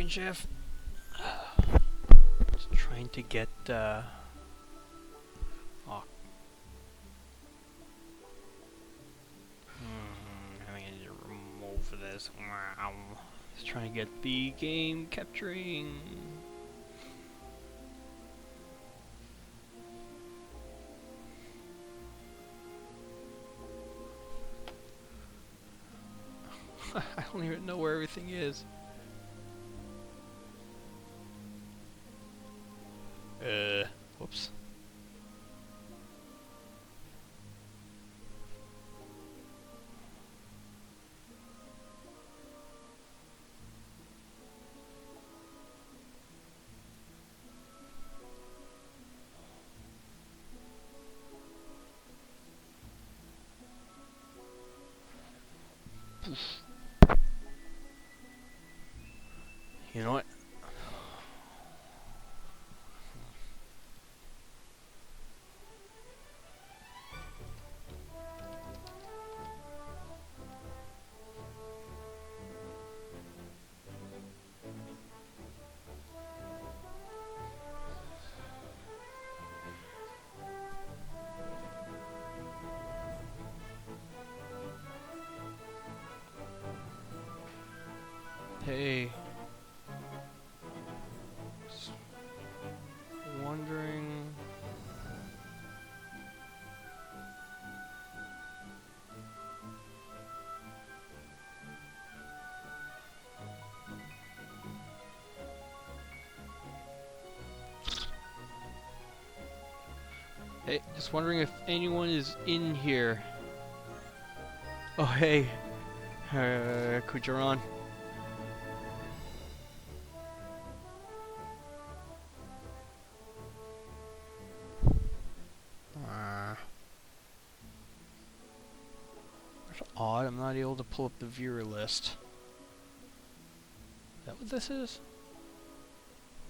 morning shift. Just trying to get oh. I need to remove this. Wow. Just trying to get the game capturing. I don't even know where everything is. Whoops. You know what? Hey. Just wondering. Hey, just wondering if anyone is in here. Oh, hey. Kujaran. That's odd, I'm not able to pull up the viewer list. Is that what this is?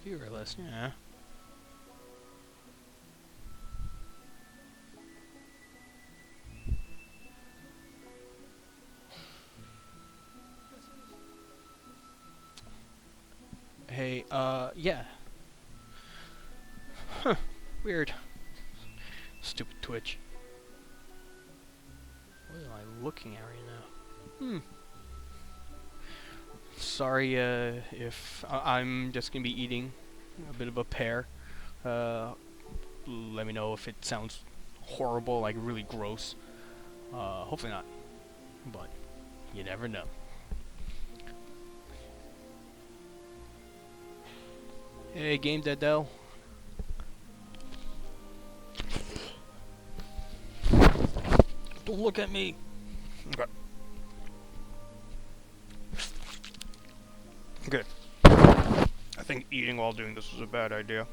Viewer list, yeah. Hey, yeah. Huh, weird. Stupid Twitch. What am I looking at right now? Sorry, if I'm just gonna be eating a bit of a pear. Let me know if it sounds horrible, like really gross. Hopefully not, but you never know. Hey, Game Deadell. Don't look at me. Okay. Good. I think eating while doing this was a bad idea.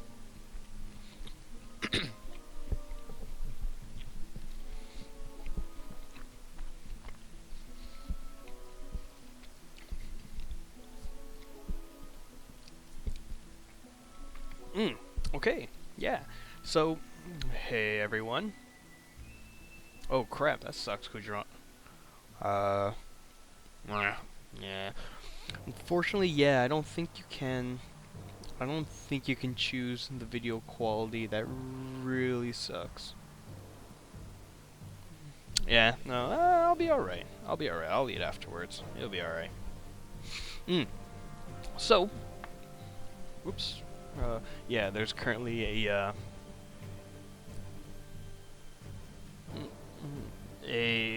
Okay, yeah. So, hey everyone. Oh crap, that sucks, Kujaran. Yeah. Unfortunately, yeah, I don't think you can choose the video quality. That really sucks. Yeah, no, I'll be alright. I'll eat afterwards. It'll be alright. So, whoops. Yeah, there's currently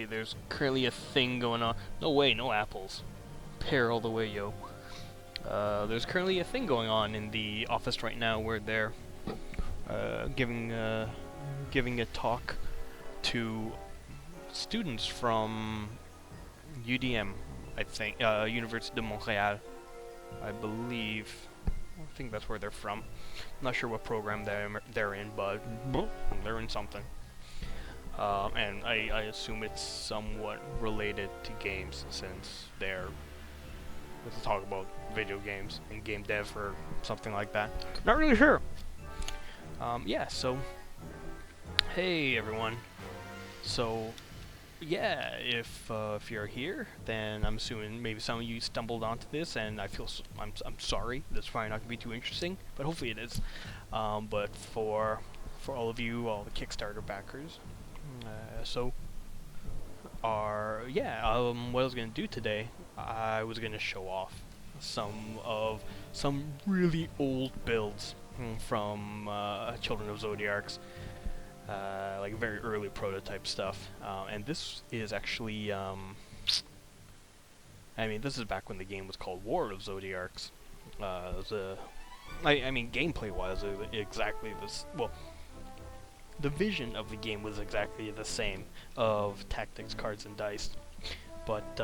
there's currently a thing going on. No way, no apples. Pear all the way, yo. There's currently a thing going on in the office right now where they're giving a talk to students from UDM, I think, Université de Montréal, I believe. I think that's where they're from. I'm not sure what program they're in, but they're in something. And I assume it's somewhat related to games, since let's talk about video games and game dev or something like that. Not really sure. Yeah, so hey everyone. So yeah, if you're here, then I'm assuming maybe some of you stumbled onto this, and I'm sorry. That's probably not gonna be too interesting, but hopefully it is. But for all of you, all the Kickstarter backers, so are yeah. What I was gonna do today, I was gonna show off some really old builds from Children of Zodiarcs, like very early prototype stuff. And this is actually, I mean, this is back when the game was called War of Zodiarcs. It was I mean, gameplay-wise, exactly this. Well, the vision of the game was exactly the same of tactics, cards, and dice. But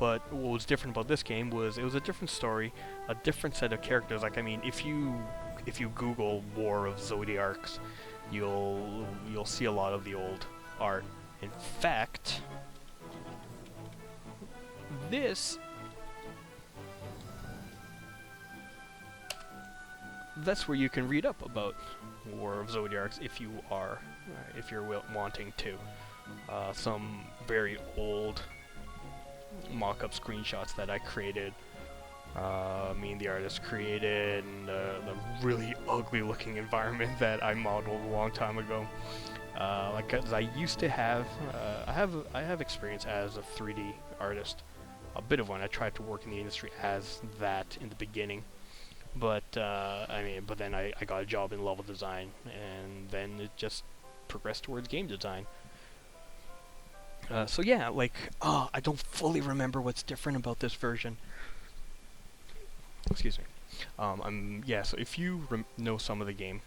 what was different about this game was it was a different story, a different set of characters. Like, I mean, if you Google War of Zodiarcs, you'll see a lot of the old art. In fact, this that's where you can read up about War of Zodiarcs if you're wanting to. Some very old mock-up screenshots that I created. Me and the artist created, and the really ugly-looking environment that I modeled a long time ago. Like, 'cause I used to have, I have experience as a 3D artist, a bit of one. I tried to work in the industry as that in the beginning, but I mean, but then I got a job in level design, and then it just progressed towards game design. So yeah, like, I don't fully remember what's different about this version. Excuse me. Yeah, so if you know some of the game,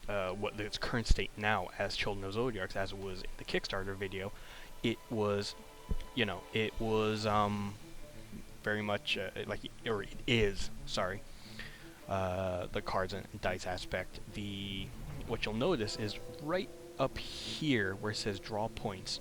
what its current state now as Children of Zodiarcs, as it was in the Kickstarter video, it was, it was, very much, or it is, sorry, the cards and dice aspect. What you'll notice is right up here where it says draw points,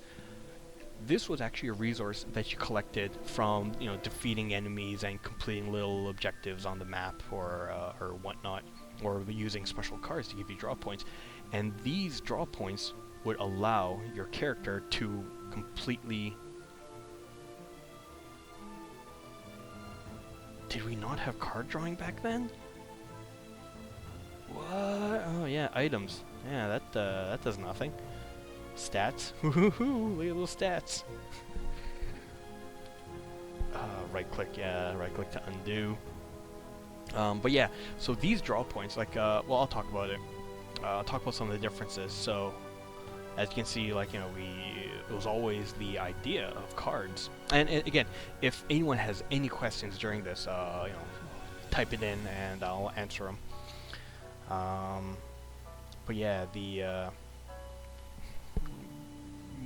this was actually a resource that you collected from, defeating enemies and completing little objectives on the map or whatnot, or using special cards to give you draw points. And these draw points would allow your character to completely... Did we not have card drawing back then? What? Oh yeah, items. Yeah, that does nothing. Stats. Woohoo! Look at those stats. Right click to undo. But yeah, so these draw points, like, well, I'll talk about it. I'll talk about some of the differences. So, as you can see, like, it was always the idea of cards. And again, if anyone has any questions during this, type it in and I'll answer them. But yeah,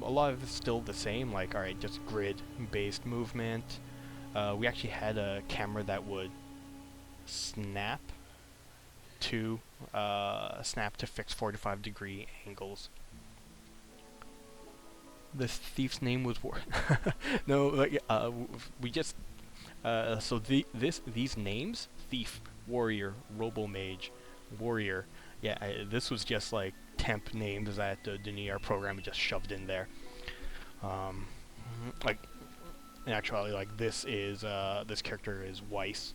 a lot of it's still the same, like, alright, just grid-based movement. We actually had a camera that would snap to fix 45-degree angles. This thief's name was no, like, we just so these names: Thief, Warrior, Robo-Mage, Warrior. Yeah, this was just like temp names that the New York program just shoved in there. Like, in actuality, like, this character is Weiss,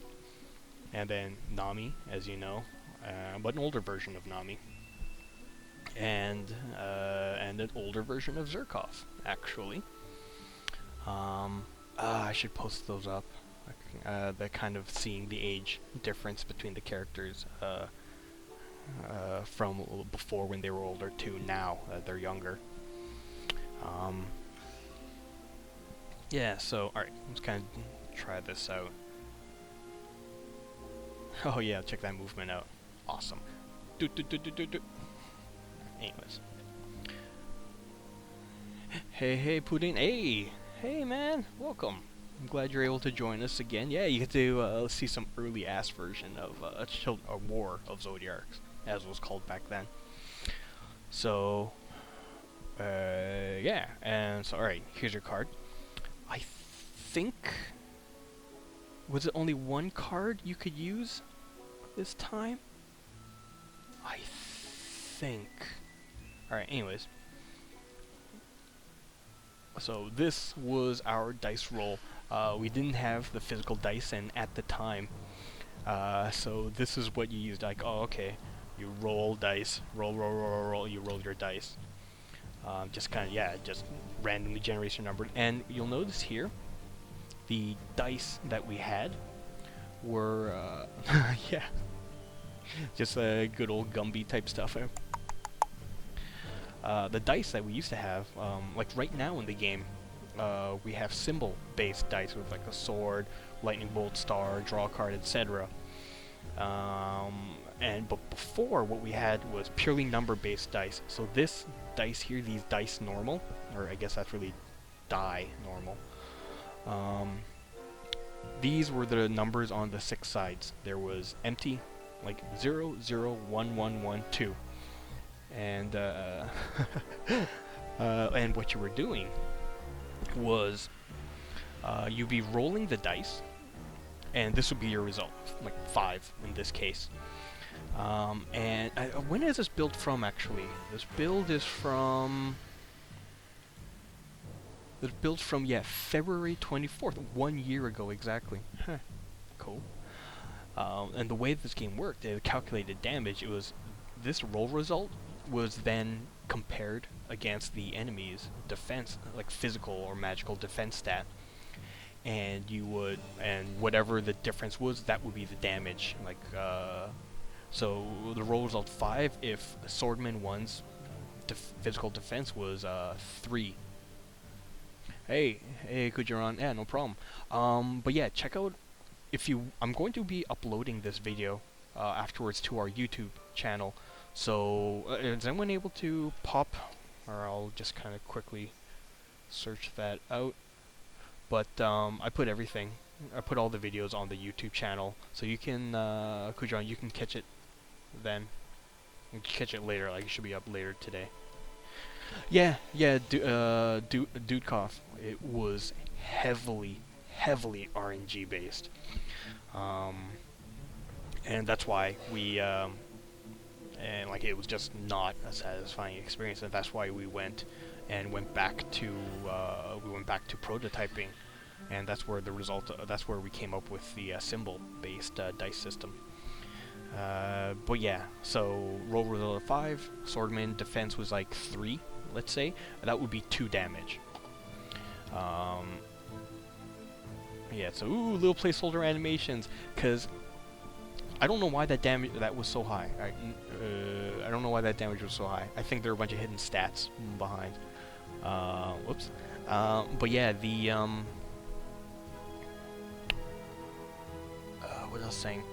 and then Nami, as you know, but an older version of Nami, and an older version of Zerkov, actually. I should post those up. That kind of seeing the age difference between the characters. From before when they were older to now that they're younger. Yeah, so, alright, let's kind of try this out. Oh yeah, check that movement out. Awesome. Anyways. Hey, Pudding. Hey, man. Welcome. I'm glad you're able to join us again. Yeah, you get to see some early-ass version of a War of Zodiarcs, as it was called back then. So, yeah, and so, alright, here's your card. I think... Was it only one card you could use this time? I think... Alright, anyways. So this was our dice roll. We didn't have the physical dice, and at the time, so this is what you used. Like, oh, okay, you roll dice, roll. You roll your dice. Just kind of, yeah, just randomly generates your number. And you'll notice here, the dice that we had were, yeah, just good old Gumby type stuff. The dice that we used to have, like right now in the game, we have symbol-based dice with like a sword, lightning bolt, star, draw card, etc. But before, what we had was purely number-based dice. So this dice here, these dice normal, or I guess that's really die normal. These were the numbers on the 6 sides. There was empty, like 0, 0, 1, 1, 1, 2. And and what you were doing was you'd be rolling the dice, and this would be your result, like 5 in this case. And when is this build from, actually? This build is from... yeah, February 24th, 1 year ago exactly. Huh. Cool. And the way this game worked, it calculated damage. It was... this roll result was then compared against the enemy's defense, like physical or magical defense stat, and you would, and whatever the difference was, that would be the damage. Like, so the roll result 5 if Swordman 1's physical defense was 3. Hey, Kujaran, yeah, no problem. But yeah, check out, I'm going to be uploading this video afterwards to our YouTube channel. So, is anyone able to pop, or I'll just kind of quickly search that out. But I put everything, I put all the videos on the YouTube channel, so you can, Kujan, you can catch it then. You can catch it later, like it should be up later today. Yeah, Dudekov, it was heavily RNG based. And that's why we, and like it was just not a satisfying experience, and that's why we went back to prototyping, and that's where the result, that's where we came up with the symbol-based dice system. But yeah, so roll result of 5, Swordman defense was like 3, let's say, that would be 2 damage. Yeah, so little placeholder animations, because I don't know why that was so high. I don't know why that damage was so high. I think there are a bunch of hidden stats behind. Whoops. But yeah, the what else saying?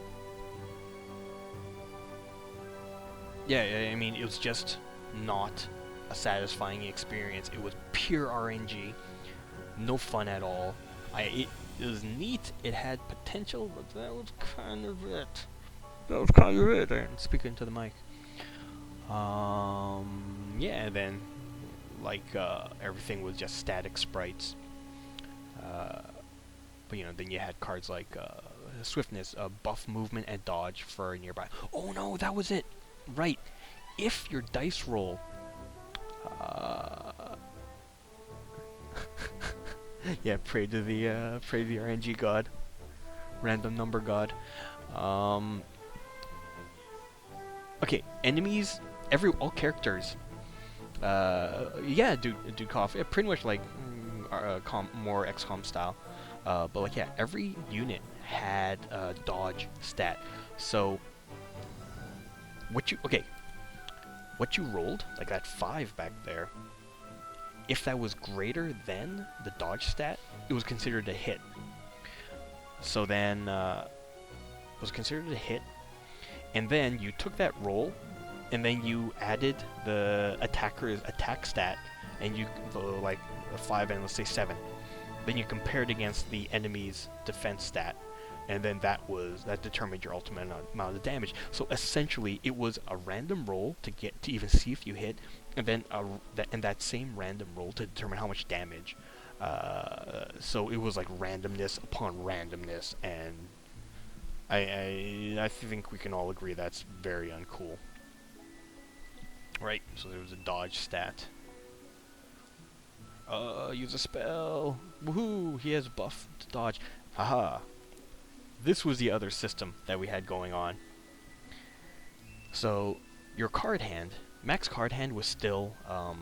Yeah, I mean, it was just not a satisfying experience. It was pure RNG, no fun at all. It was neat. It had potential, but that was kind of it. I'm speaking to the mic. Yeah, and then, like, everything was just static sprites. But, you know, then you had cards like, swiftness, buff movement, and dodge for nearby. Oh no, that was it! Right. If your dice roll, yeah, pray to the RNG god. Random number god. Okay, enemies, all characters. Yeah, Dudekov, yeah, pretty much like more XCOM style. But like, yeah, every unit had a dodge stat. So what you rolled, like that 5 back there, if that was greater than the dodge stat, it was considered a hit. So then, it was considered a hit, and then you took that roll, and then you added the attacker's attack stat, and like a 5 and let's say 7. Then you compared against the enemy's defense stat, and then that determined your ultimate amount of damage. So essentially, it was a random roll to even see if you hit, and then that same random roll to determine how much damage. So it was like randomness upon randomness, and I think we can all agree that's very uncool. Right, so there was a dodge stat. Use a spell. Woohoo! He has buff to dodge. Haha. This was the other system that we had going on. So, your card hand, max card hand was still, Oh,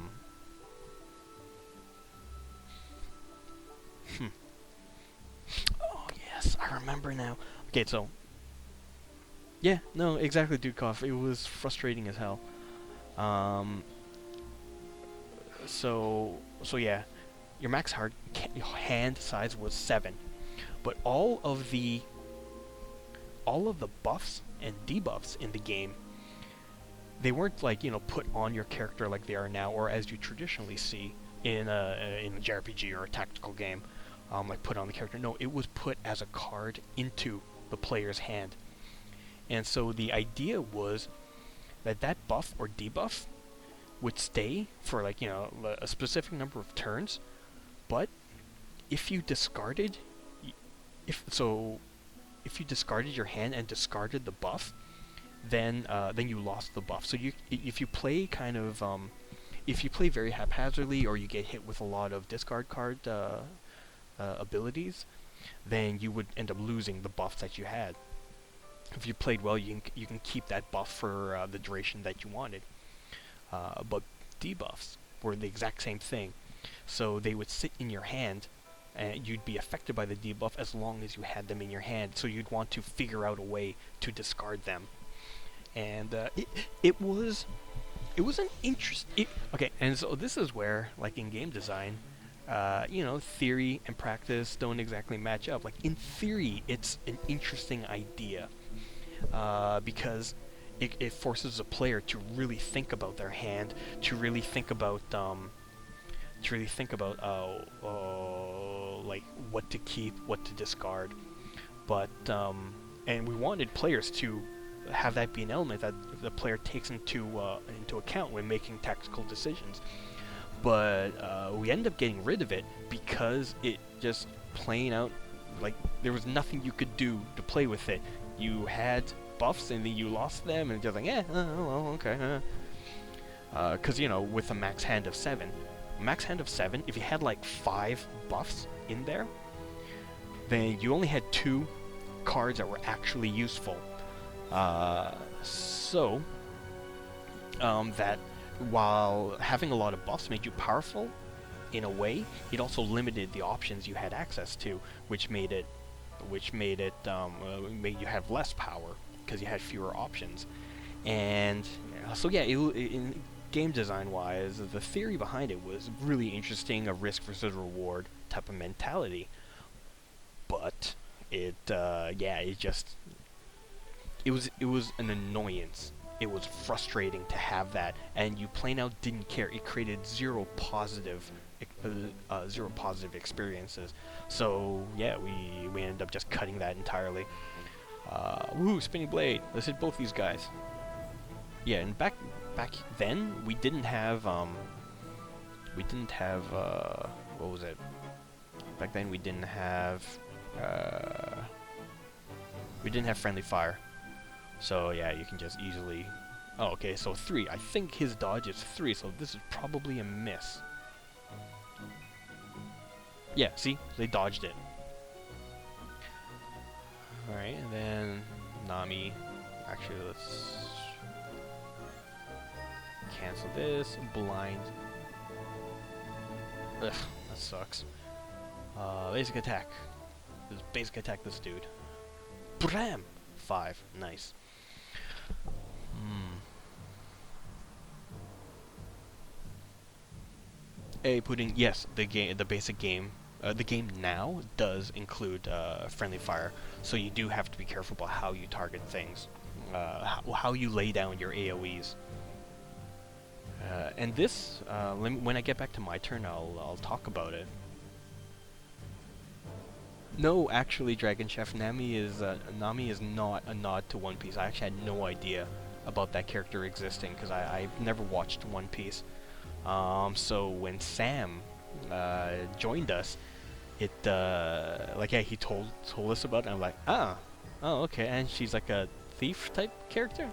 yes, I remember now. Okay, so, yeah, no, exactly, Dudkoff. It was frustrating as hell. So yeah, your max hand size was 7, but all of the buffs and debuffs in the game, they weren't like, you know, put on your character like they are now, or as you traditionally see in a JRPG or a tactical game, like put on the character. No, it was put as a card into the player's hand, and so the idea was that that buff or debuff would stay for, like, you know, a specific number of turns, but if you discarded, if you discarded your hand and discarded the buff, then you lost the buff. So if you play kind of if you play very haphazardly, or you get hit with a lot of discard card abilities, then you would end up losing the buffs that you had. If you played well, you can keep that buff for the duration that you wanted. But debuffs were the exact same thing. So they would sit in your hand, and you'd be affected by the debuff as long as you had them in your hand. So you'd want to figure out a way to discard them. And it was an interesting... Okay, and so this is where, like in game design, you know, theory and practice don't exactly match up. Like, in theory, it's an interesting idea, because it forces a player to really think about their hand, to really think about like what to keep, what to discard. But and we wanted players to have that be an element that the player takes into account when making tactical decisions. But we ended up getting rid of it because it just plain out, like, there was nothing you could do to play with it. You had buffs and then you lost them, and just like, well, okay. Because, you know, with a max hand of 7, if you had like 5 buffs in there, then you only had 2 cards that were actually useful. So that while having a lot of buffs made you powerful in a way, it also limited the options you had access to, which made you have less power because you had fewer options. And so yeah, in game design wise, the theory behind it was really interesting, a risk versus reward type of mentality. But it was an annoyance. It was frustrating to have that, and you plain out didn't care. It created zero positive experiences. So yeah, we ended up just cutting that entirely. Woohoo, spinning blade. Let's hit both these guys. Yeah, and back then we didn't have what was it? Back then we didn't have friendly fire. So yeah, you can just easily... Oh, okay, so 3. I think his dodge is 3, so this is probably a miss. Yeah, see? They dodged it. Alright, and then Nami... Actually, let's... cancel this. Blind. Ugh, that sucks. Basic attack. Basic attack this dude. Bram! 5. Nice. Yes, the basic game, the game now does include friendly fire, so you do have to be careful about how you target things, how you lay down your AoEs. And this, when I get back to my turn, I'll talk about it. No, actually, Dragon Chef, Nami is not a nod to One Piece. I actually had no idea about that character existing because I've never watched One Piece. So when Sam joined us, he told us about it. And I'm like, oh, okay. And she's like a thief type character.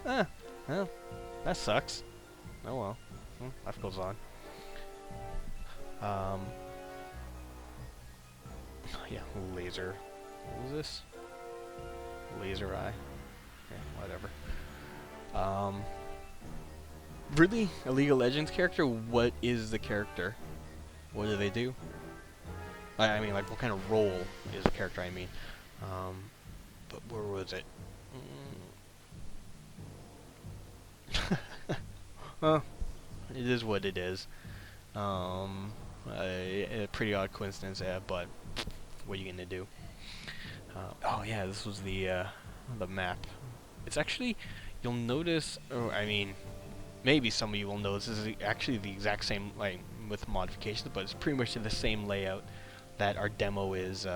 Well, that sucks. Oh well, life goes on. Yeah, laser. What was this? Laser eye. Yeah, whatever. Really? A League of Legends character? What is the character? What do they do? I mean, like, what kind of role is the character, I mean? But where was it? Well, it is what it is. A pretty odd coincidence, yeah, but what are you gonna do? Oh yeah, this was the map. It's actually, you'll notice, or I mean, maybe some of you will notice, this is actually the exact same, like, with modifications, but it's pretty much the same layout that our demo is,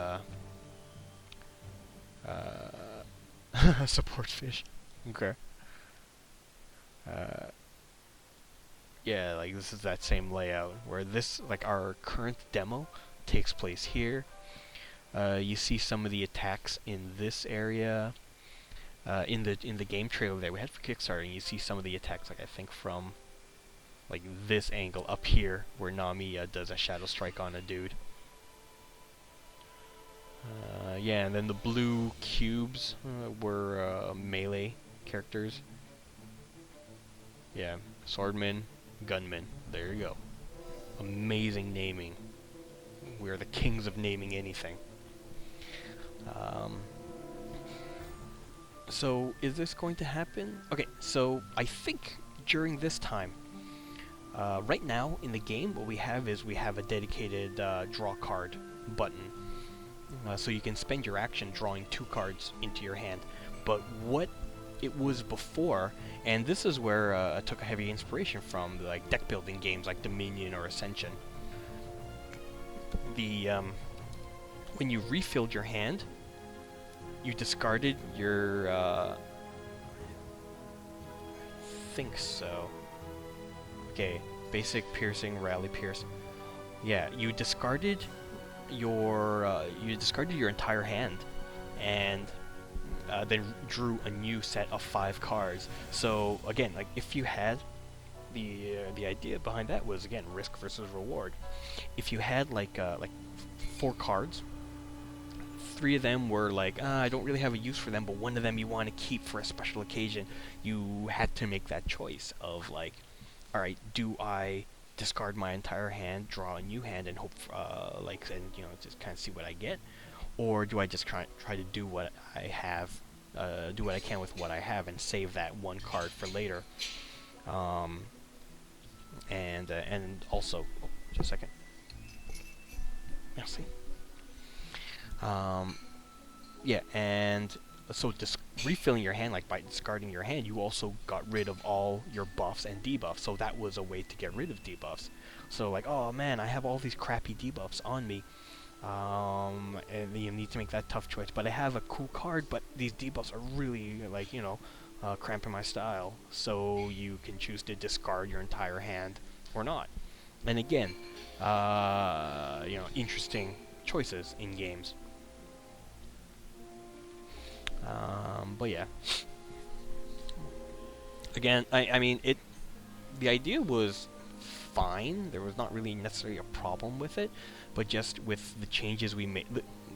support fish. Okay. Yeah, like, this is that same layout, where this, like, our current demo takes place here. You see some of the attacks in this area. In the game trailer that we had for Kickstarter, you see some of the attacks, like, I think from, like, this angle up here, where Nami does a shadow strike on a dude. Yeah, and then the blue cubes were melee characters. Yeah, swordman, gunman. There you go. Amazing naming. We are the kings of naming anything. So, is this going to happen? Okay, so I think during this time, right now in the game, what we have is we have a dedicated draw card button. So you can spend your action drawing 2 cards into your hand. But what it was before, and this is where I took a heavy inspiration from, like deck building games like Dominion or Ascension. When you refilled your hand, you discarded your, I think so. Okay, basic, piercing, rally, pierce. Yeah, you discarded your entire hand, and then drew a new set of 5 cards. So again, like, if you had the idea behind that was, again, risk versus reward. If you had like 4 cards, 3 of them were like, I don't really have a use for them, but 1 of them you want to keep for a special occasion, you had to make that choice of, like, alright, do I discard my entire hand, draw a new hand, and hope for, and, you know, just kind of see what I get? Or do I just try to do what I have, do what I can with what I have, and save that 1 card for later? And also, oh, just a second. Merci. Yeah, and so refilling your hand, like by discarding your hand, you also got rid of all your buffs and debuffs. So that was a way to get rid of debuffs. So, like, oh man, I have all these crappy debuffs on me. And you need to make that tough choice. But I have a cool card, but these debuffs are really, like, you know, cramping my style. So you can choose to discard your entire hand or not. And again, you know, interesting choices in games. But yeah. Again, I mean, the idea was fine. There was not really necessarily a problem with it, but just with the changes we made.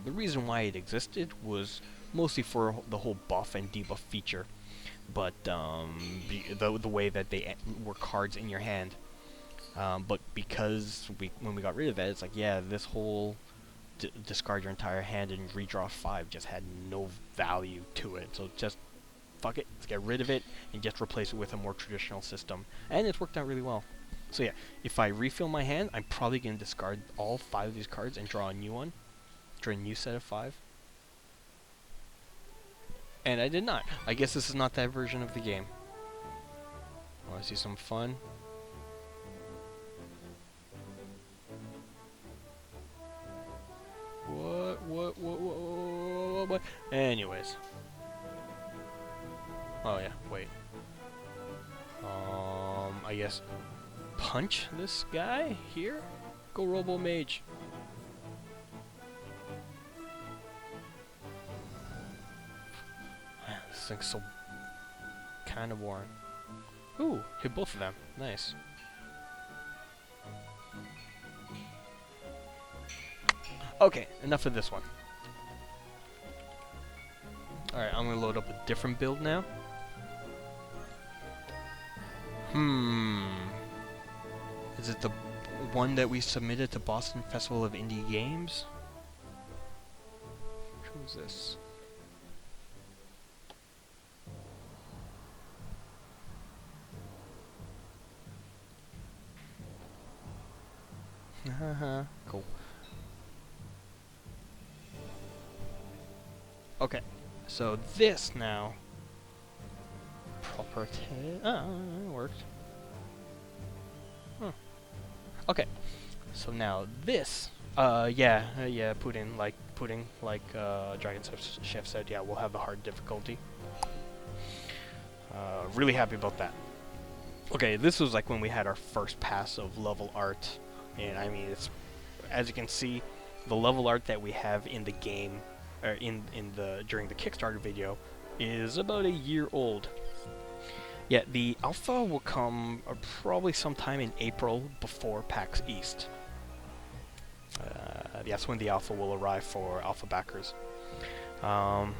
The reason why it existed was mostly for the whole buff and debuff feature, but the way that they were cards in your hand. But because when we got rid of that, it's like, yeah, this whole discard your entire hand and redraw 5 just had no value to it. So just fuck it, let's get rid of it and just replace it with a more traditional system. And it's worked out really well. So yeah, if I refill my hand, I'm probably going to discard all 5 of these cards and draw a new one. Draw a new set of 5. And I did not. I guess this is not that version of the game. Want to see some fun? What? Anyways. Oh yeah, wait. I guess punch this guy here? Go Robo Mage. Man, this thing's so kind of boring. Ooh, hit both of them. Nice. Okay, enough of this one. Alright, I'm gonna load up a different build now. Is it the one that we submitted to Boston Festival of Indie Games? Who's this? Cool. Okay, so this now. Property. It worked. Huh. Okay, so now this. Pudding, like Dragon Chef said. Yeah, we'll have the hard difficulty. Really happy about that. Okay, this was like when we had our first pass of level art, and I mean, it's, as you can see, the level art that we have in the game, or during the Kickstarter video, is about a year old. Yeah, the alpha will come probably sometime in April before PAX East. That's when the alpha will arrive for alpha backers. Yeah,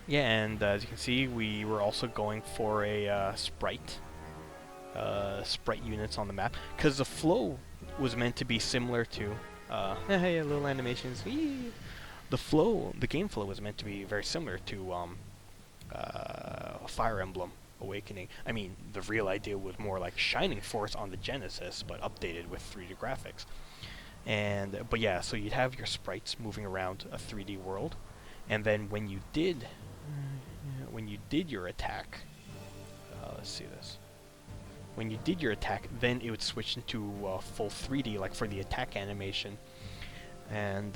and as you can see, we were also going for a sprite units on the map, because the flow was meant to be similar to hey, little animations. Whee! The game flow was meant to be very similar to Fire Emblem Awakening. I mean, the real idea was more like Shining Force on the Genesis, but updated with 3D graphics. But yeah, so you'd have your sprites moving around a 3D world, and then when you did your attack, let's see this. When you did your attack, then it would switch into full 3D, like for the attack animation. And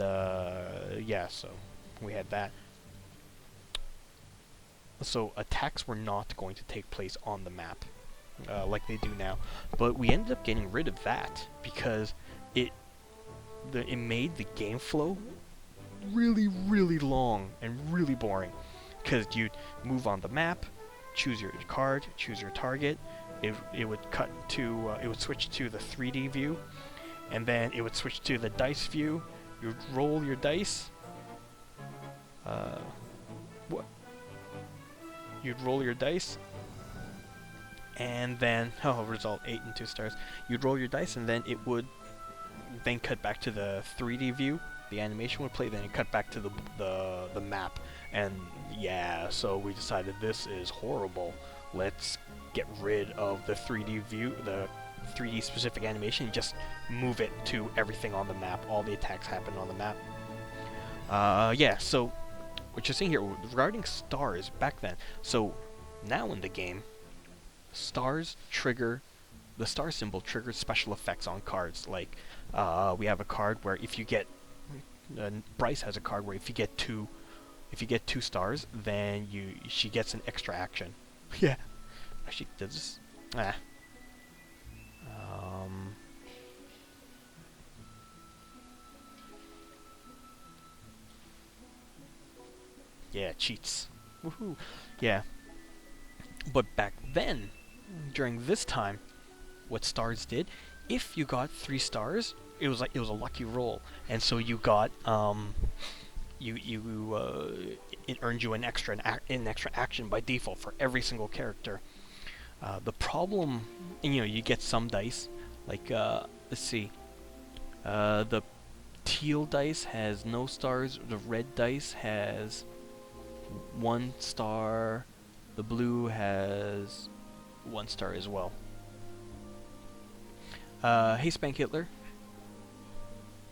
yeah, so we had that. So attacks were not going to take place on the map like they do now, but we ended up getting rid of that because it made the game flow really, really long and really boring. Because you'd move on the map, choose your card, choose your target. It would cut to it would switch to the 3D view, and then it would switch to the dice view. You'd roll your dice. What? You'd roll your dice, and then result 8 and 2 stars. You'd roll your dice, and then it would then cut back to the 3D view. The animation would play, then it cut back to the map, and yeah, so we decided this is horrible. Let's get rid of the 3D view, the 3D specific animation, and just move it to everything on the map. All the attacks happen on the map. Yeah, so what you're seeing here regarding stars back then. So now in the game, stars trigger, the star symbol triggers special effects on cards. Like we have a card where if you get Bryce has a card where if you get two stars, then she gets an extra action. Yeah. Actually, does this? Yeah, cheats. Woohoo. Yeah. But back then, during this time, what stars did, if you got 3 stars, it was a lucky roll, and so you got it earned you an extra action by default for every single character. The problem, and you get some dice, like let's see, the teal dice has no stars, the red dice has 1 star, the blue has 1 star as well. Hey Spank Hitler.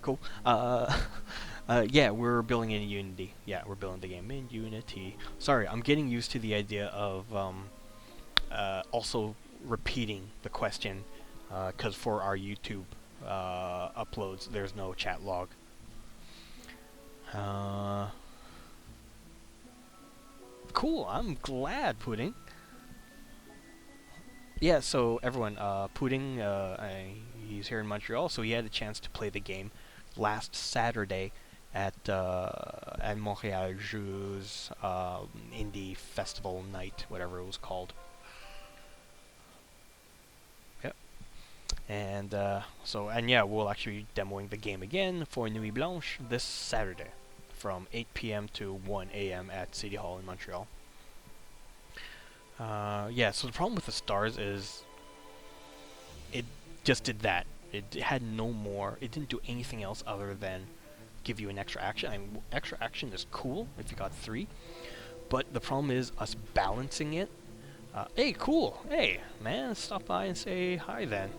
Cool. Yeah, we're building in Unity. Yeah, we're building the game in Unity. Sorry, I'm getting used to the idea of also repeating the question, because for our YouTube uploads, there's no chat log. Cool, I'm glad, Pudding. Yeah, so everyone, Pudding, he's here in Montreal, so he had a chance to play the game last Saturday at Montreal Jeux Indie Festival Night, whatever it was called. Yep. And and yeah, we'll actually be demoing the game again for Nuit Blanche this Saturday from 8 p.m. to 1 a.m. at City Hall in Montreal. Yeah, so the problem with the stars is it just did that. It had no more. It didn't do anything else other than give you an extra action. I mean, extra action is cool if you got 3, but the problem is us balancing it. Hey, cool. Hey, man, stop by and say hi then.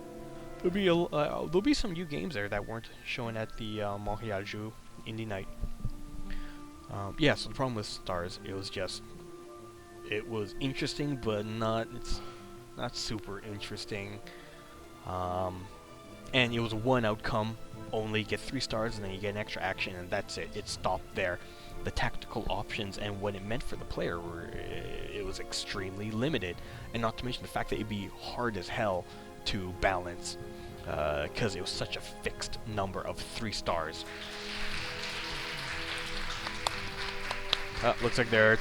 There'll be some new games there that weren't shown at the Montreal Jeux Indie Night. Yeah, so the problem with stars, it was interesting, but it's not super interesting. And it was one outcome only, get 3 stars, and then you get an extra action, and that's it. It stopped there. The tactical options and what it meant for the player it was extremely limited, and not to mention the fact that it'd be hard as hell to balance, because it was such a fixed number of 3 stars. Looks like their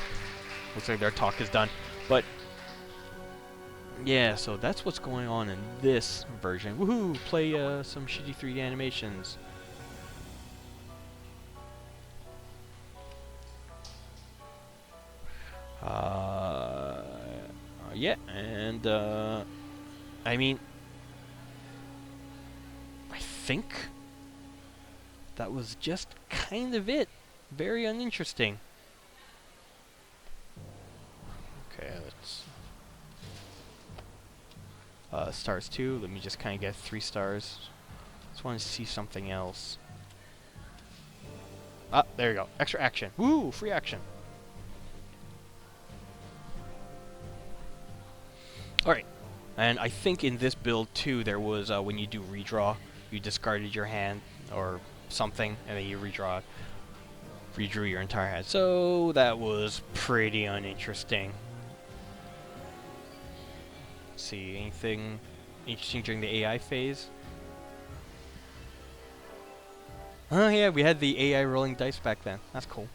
talk is done, but yeah, so that's what's going on in this version. Woohoo! Play some shitty 3D animations. Yeah, and I mean, I think that was just kind of it. Very uninteresting. Okay, let's stars 2. Let me just kind of get 3 stars. Just want to see something else. Ah, there you go. Extra action. Woo! Free action. Alright. And I think in this build too, there was when you do redraw, you discarded your hand or something, and then you redrew your entire hand. So that was pretty uninteresting. Let's see, anything interesting during the AI phase? Oh yeah, we had the AI rolling dice back then. That's cool.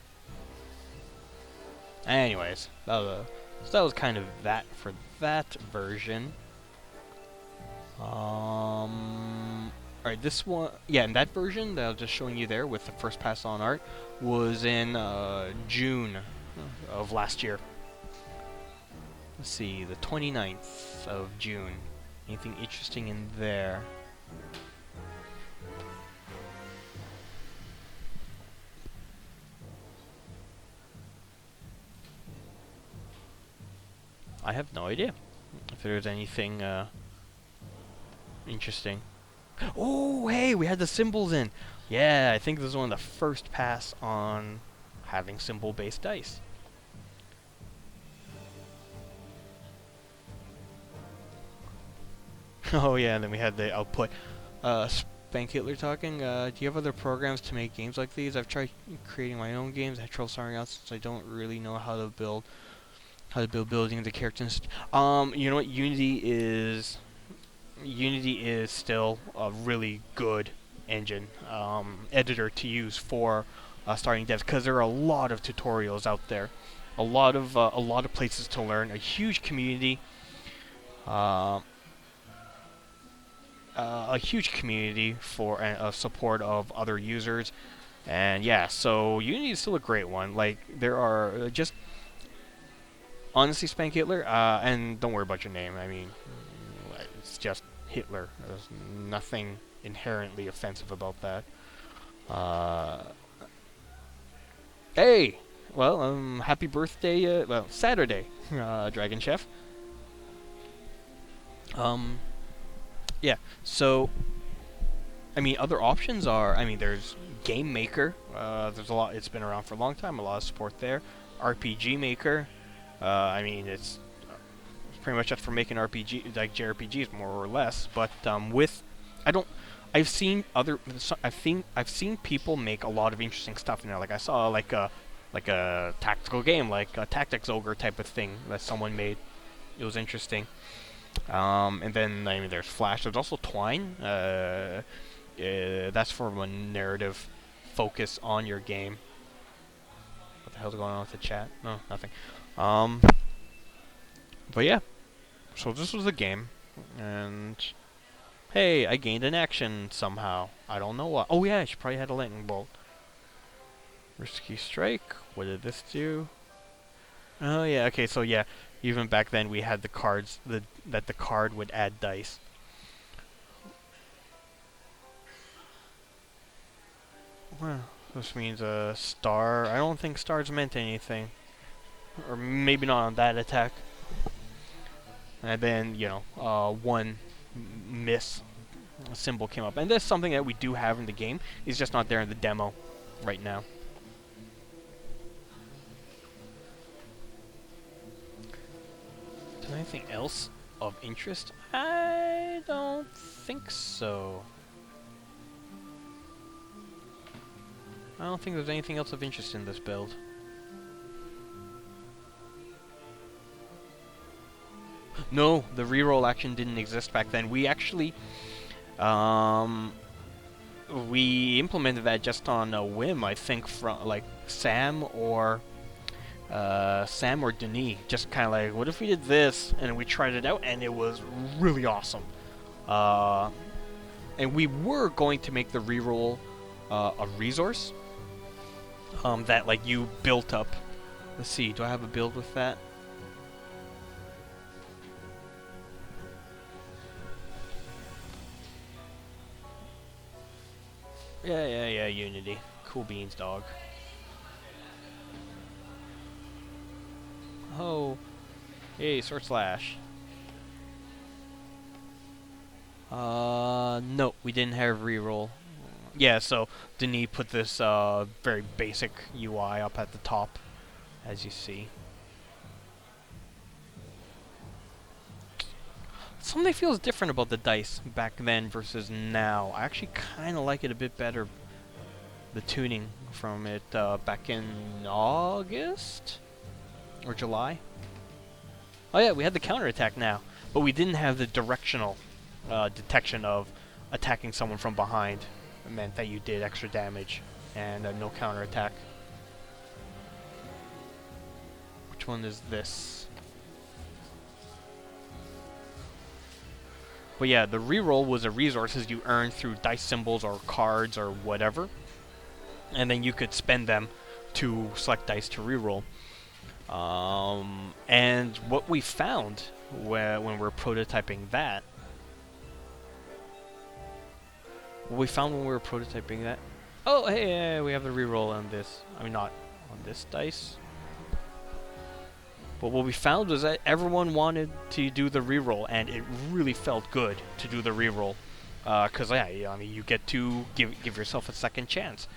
Anyways, so that was kind of that for that version. Alright, this one, yeah, and that version that I was just showing you there with the first pass on art was in June of last year. Let's see, the 29th of June. Anything interesting in there? I have no idea if there's anything interesting. Oh, hey, we had the symbols in. Yeah, I think this is one of the first pass on having symbol-based dice. Oh yeah, and then we had the output. Spank Hitler talking, do you have other programs to make games like these? I've tried creating my own games. I had trouble starting out since I don't really know how to build building the characters. You know what? Unity is still a really good engine editor to use for starting devs, because there are a lot of tutorials out there, a lot of places to learn, a huge community. A huge community for support of other users, and yeah, so Unity is still a great one. Like, there are just honestly, Spank Hitler, and don't worry about your name. I mean, it's just Hitler. There's nothing inherently offensive about that. Hey, well, happy birthday. Well, Saturday, Dragon Chef. Yeah, so, I mean, other options are, I mean, there's Game Maker, there's a lot, it's been around for a long time, a lot of support there. RPG Maker, I mean, it's pretty much just for making RPG, like JRPGs, more or less, but, I've seen people make a lot of interesting stuff in there. Like, I saw, like a tactical game, like a Tactics Ogre type of thing that someone made. It was interesting. And then, I mean, there's Flash. There's also Twine. That's for a narrative focus on your game. What the hell's going on with the chat? No, nothing. But yeah. So this was the game, and Hey, I gained an action somehow. I don't know what. Oh yeah, she probably had a lightning bolt. Risky strike. What did this do? Oh yeah, okay, so yeah, even back then we had the cards that the card would add dice. Well, this means a star. I don't think stars meant anything. Or maybe not on that attack. And then, you know, one miss symbol came up. And that's something that we do have in the game. It's just not there in the demo right now. Is there anything else of interest? I don't think so. I don't think there's anything else of interest in this build. No, the reroll action didn't exist back then. We actually, we implemented that just on a whim, I think, from like Sam or Denis. Just kind of like, what if we did this? And we tried it out, and it was really awesome. And we were going to make the reroll a resource that like you built up. Let's see, do I have a build with that? Yeah, Unity. Cool beans, dog. Oh. Hey, sword slash. No, we didn't have reroll. Yeah, so Denis put this very basic UI up at the top, as you see. Something feels different about the dice back then versus now. I actually kind of like it a bit better, the tuning from it back in August? Or July? Oh yeah, we had the counterattack now, but we didn't have the directional detection of attacking someone from behind. It meant that you did extra damage and no counterattack. Which one is this? But yeah, the reroll was a resources you earned through dice symbols or cards or whatever, and then you could spend them to select dice to reroll. And what we found when we were prototyping that, oh hey, we have the reroll on this. I mean, not on this dice. But what we found was that everyone wanted to do the reroll, and it really felt good to do the reroll, because yeah, I mean, you get to give yourself a second chance.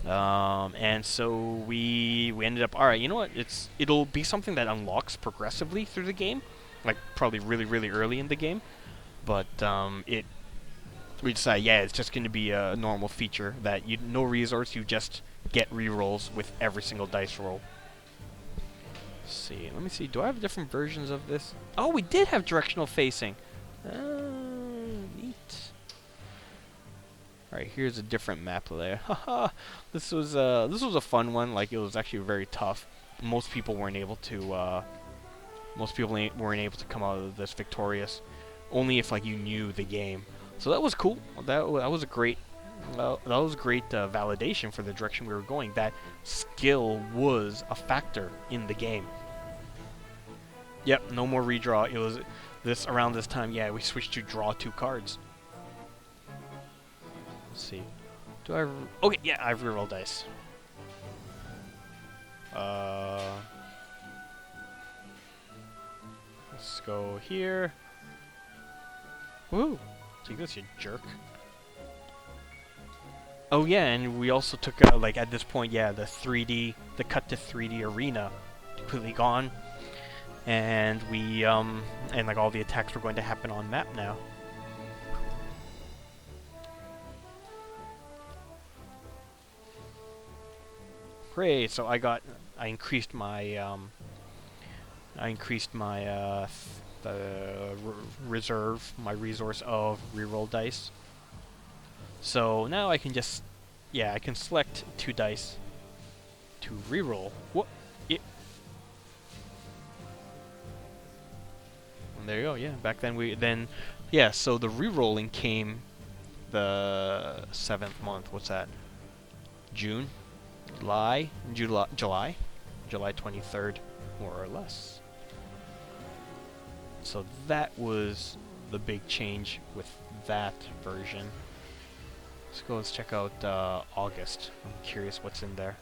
And so we ended up, all right, you know what? It'll be something that unlocks progressively through the game, like probably really early in the game. But we decided, yeah, it's just going to be a normal feature that no resource, you just get rerolls with every single dice roll. Let's see, let me see. Do I have different versions of this? Oh, we did have directional facing. Neat. All right, here's a different map layer. Haha, this was a fun one. Like, it was actually very tough. Most people weren't able to come out of this victorious. Only if like you knew the game. So that was cool. That was a great. That was great validation for the direction we were going. That skill was a factor in the game. Yep, no more redraw. It was around this time. Yeah, we switched to draw 2 cards. Let's see. Do I? Okay, yeah, I have reroll dice. Let's go here. Woo! Take this, you jerk. Oh yeah, and we also took like at this point, yeah, the cut to 3D arena, completely gone, and we and like all the attacks were going to happen on map now. Great. So I increased my reserve, my resource of reroll dice. So now I can just, yeah, I can select 2 dice to reroll. What? Yeah. There you go. Yeah, back then yeah. So the re-rolling came the 7th month. What's that? June, July 23rd, more or less. So that was the big change with that version. Let's check out August. I'm curious what's in there.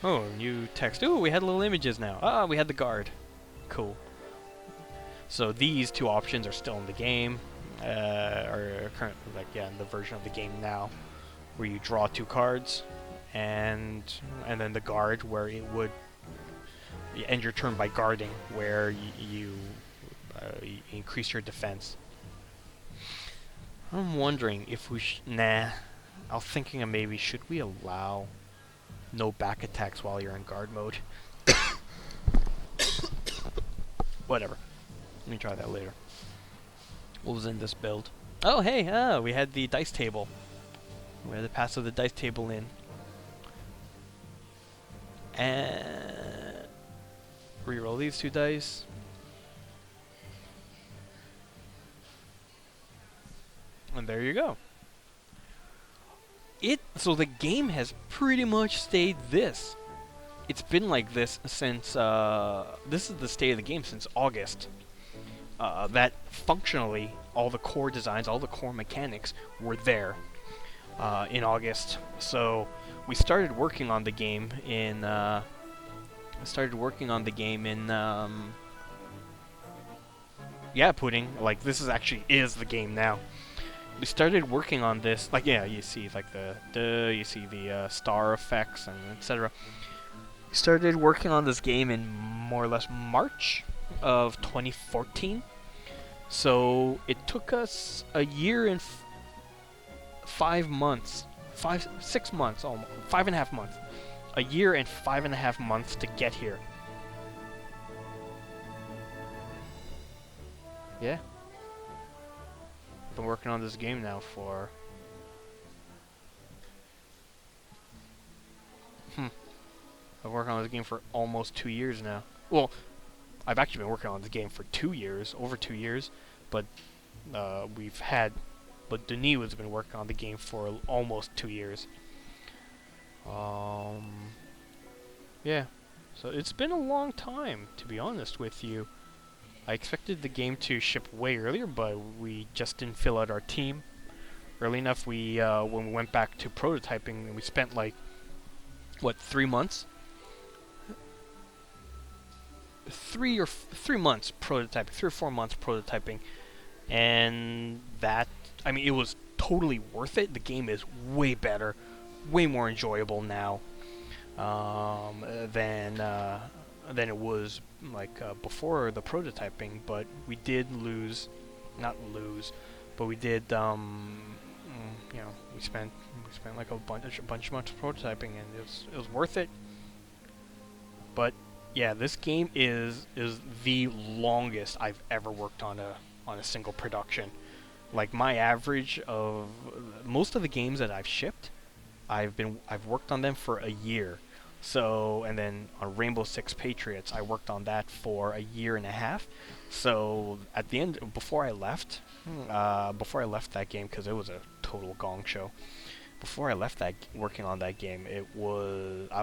Oh, new text. Ooh, we had little images now. Ah, we had the guard. Cool. So these two options are still in the game, or current, like in the version of the game now, where you draw 2 cards, and then the guard, where it would end your turn by guarding, where you increase your defense. I'm wondering if we I was thinking of maybe should we allow no back attacks while you're in guard mode. Whatever. Let me try that later. What was in this build? Oh, hey, we had the dice table. We had the pass of the dice table in. And reroll these 2 dice. And there you go. So the game has pretty much stayed this. It's been like this since, this is the state of the game since August. That functionally, all the core designs, all the core mechanics were there in August. So we started working on the game in, yeah, Pudding, like this is actually is the game now. We started working on this, like, yeah, you see like you see the star effects and etc. We started working on this game in more or less March of 2014. So it took us a year and 5 months, 6 months, almost 5.5 months, a year and 5.5 months to get here. Yeah. I've been working on this game now for I've been working on this game for almost 2 years now. Well, I've actually been working on this game for 2 years, over 2 years, but Denis has been working on the game for almost 2 years. Yeah, so it's been a long time, to be honest with you. I expected the game to ship way earlier, but we just didn't fill out our team early enough. We when we went back to prototyping, we spent like 3 months. 3 months prototyping, 3 or 4 months prototyping, and that, I mean, it was totally worth it. The game is way better, way more enjoyable now than it was like before the prototyping. But we did not lose, but we did you know, we spent like a bunch of months prototyping, and it was worth it. But yeah, this game is the longest I've ever worked on a single production. Like my average of most of the games that I've shipped, I've worked on them for a year. So, and then on Rainbow Six Patriots, I worked on that for a year and a half. So at the end, before I left that game, because it was a total gong show. Before I left working on that game, I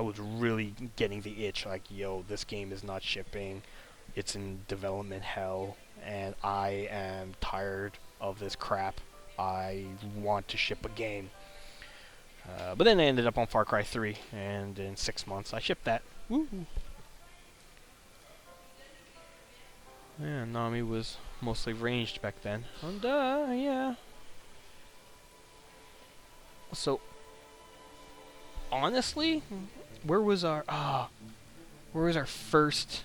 was really getting the itch, like, yo, this game is not shipping, it's in development hell, and I am tired of this crap. I want to ship a game. But then I ended up on Far Cry 3, and in 6 months I shipped that. Woo! Yeah, Nami was mostly ranged back then. And yeah. So, honestly, where was our first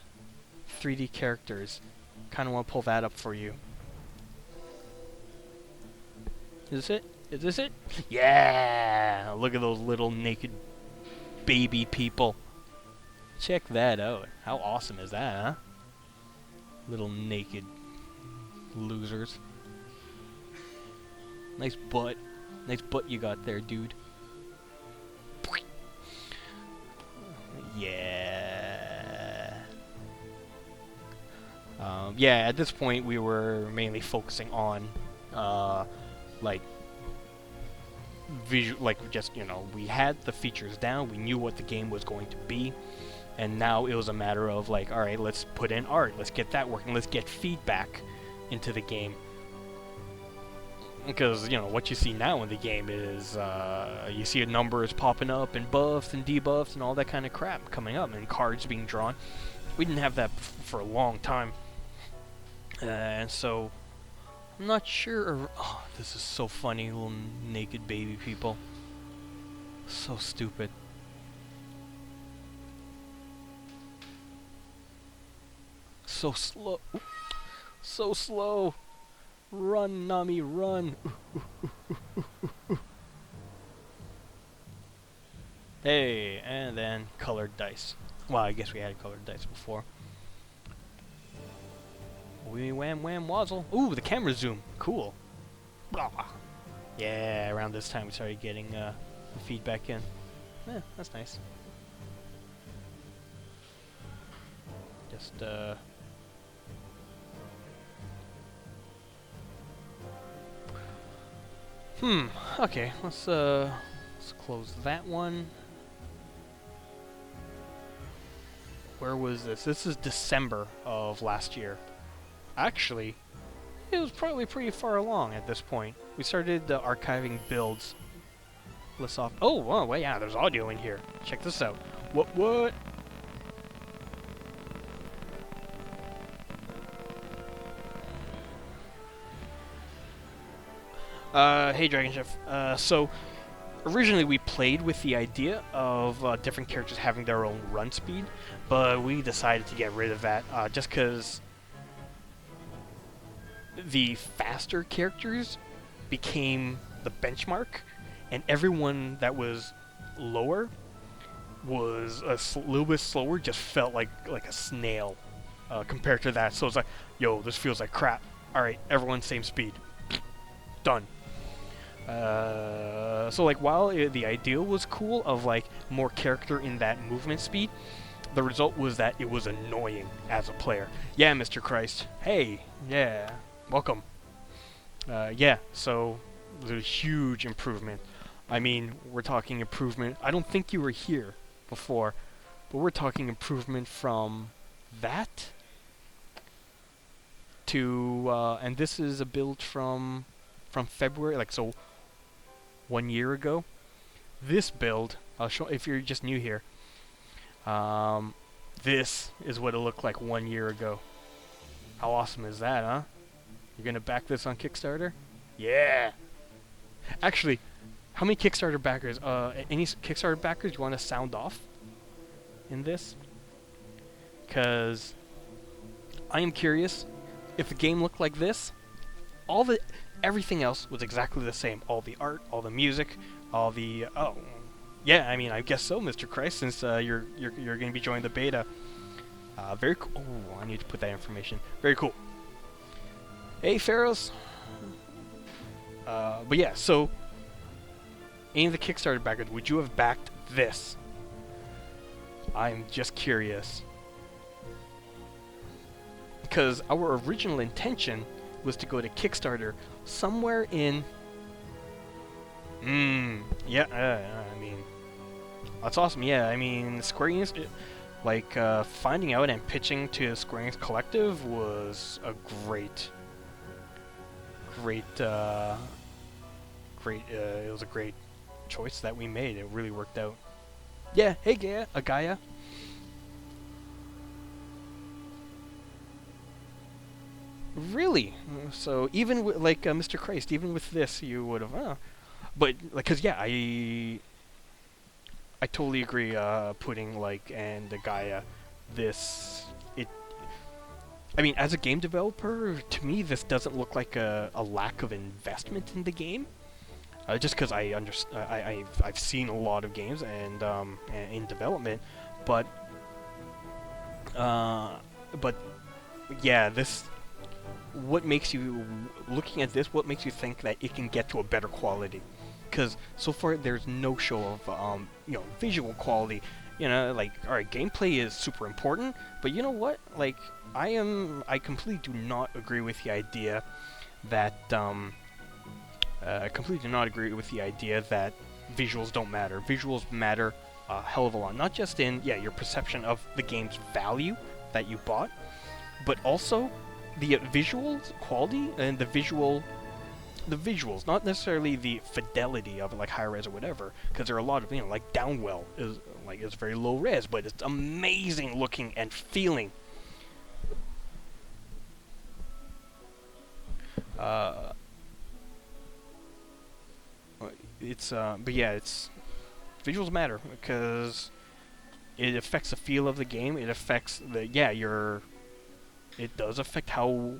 3D characters? Kind of want to pull that up for you. Is this it? Yeah! Look at those little naked baby people. Check that out. How awesome is that, huh? Little naked losers. Nice butt. Nice butt you got there, dude. yeah, at this point we were mainly focusing on like visual, like just we had the features down, we knew what the game was going to be, and now it was a matter of like, all right, let's put in art, let's get that working, let's get feedback into the game. Because what you see now in the game is you see numbers popping up and buffs and debuffs and all that kind of crap coming up and cards being drawn. We didn't have that for a long time, and so I'm not sure. Oh, this is so funny, little naked baby people. So stupid. So slow. So slow. Run, Nami, run. Hey, and then colored dice. Well, I guess we had colored dice before. Wee wham wham wazzle. Ooh, the camera zoom. Cool. Blah. Yeah, around this time we started getting the feedback in. Yeah, that's nice. Just okay, let's close that one. Where was this? This is December of last year. Actually, it was probably pretty far along at this point. We started archiving builds. Let's off. Oh, well, yeah, there's audio in here. Check this out. What? Hey, Dragon Chef. So, originally we played with the idea of different characters having their own run speed, but we decided to get rid of that just because the faster characters became the benchmark, and everyone that was lower was a little bit slower, just felt like a snail compared to that. So it's like, yo, this feels like crap. Alright, everyone same speed. Done. So like while the idea was cool of like more character in that movement speed, the result was that it was annoying as a player. Yeah, Mr. Christ. Hey, yeah, welcome. Yeah, so there's a huge improvement. I mean, we're talking improvement. I don't think you were here before, but we're talking improvement from that to and this is a build from February, like so 1 year ago. This build, I'll show if you're just new here. This is what it looked like 1 year ago. How awesome is that, huh? You're gonna back this on Kickstarter? Yeah. Actually, how many Kickstarter backers? Any Kickstarter backers you want to sound off in this? Because I am curious if the game looked like this. Everything else was exactly the same. All the art, all the music, all the yeah. I mean, I guess so, Mr. Christ, since you're going to be joining the beta. Very cool. Oh, I need to put that information. Very cool. Hey, Pharaohs. But yeah, so any of the Kickstarter backers, would you have backed this? I'm just curious. Because our original intention was to go to Kickstarter somewhere in... yeah, I mean... That's awesome, yeah, I mean, Square Enix... finding out and pitching to Square Enix Collective was a great... it was a great choice that we made. It really worked out. Yeah, hey Gaia. Really? So even with Mr. Christ, even with this, you would have. But because yeah, I totally agree. Putting and the Gaia, this it. I mean, as a game developer, to me, this doesn't look like a lack of investment in the game. Just because I've seen a lot of games and in development, but yeah, this. What makes you, looking at this, what makes you think that it can get to a better quality? Because so far there's no show of visual quality, You know, like, alright, gameplay is super important, but you know what? Like, I completely do not agree with the idea that, I completely do not agree with the idea that visuals don't matter. Visuals matter a hell of a lot. Not just in, yeah, your perception of the game's value that you bought, but also the visual quality and the visuals, not necessarily the fidelity of it, like high res or whatever, because there are a lot of, you know, like Downwell is very low res, but it's amazing looking and feeling. But yeah, it's visuals matter because it affects the feel of the game. It affects it does affect how,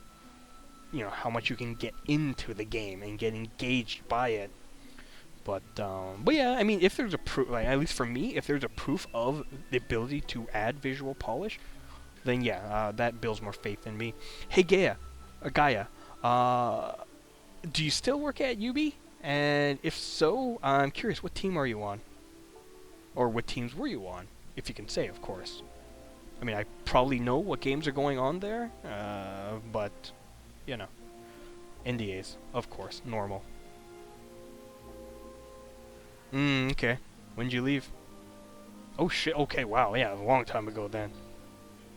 you know, how much you can get into the game and get engaged by it. But yeah, I mean, if there's a proof, like at least for me, if there's a proof of the ability to add visual polish, then yeah, that builds more faith in me. Hey Gaia, do you still work at UB? And if so, I'm curious, what team are you on? Or what teams were you on? If you can say, of course. I mean, I probably know what games are going on there, but, you know. NDAs, of course, normal. Okay. When'd you leave? Oh shit, okay, wow, yeah, a long time ago then.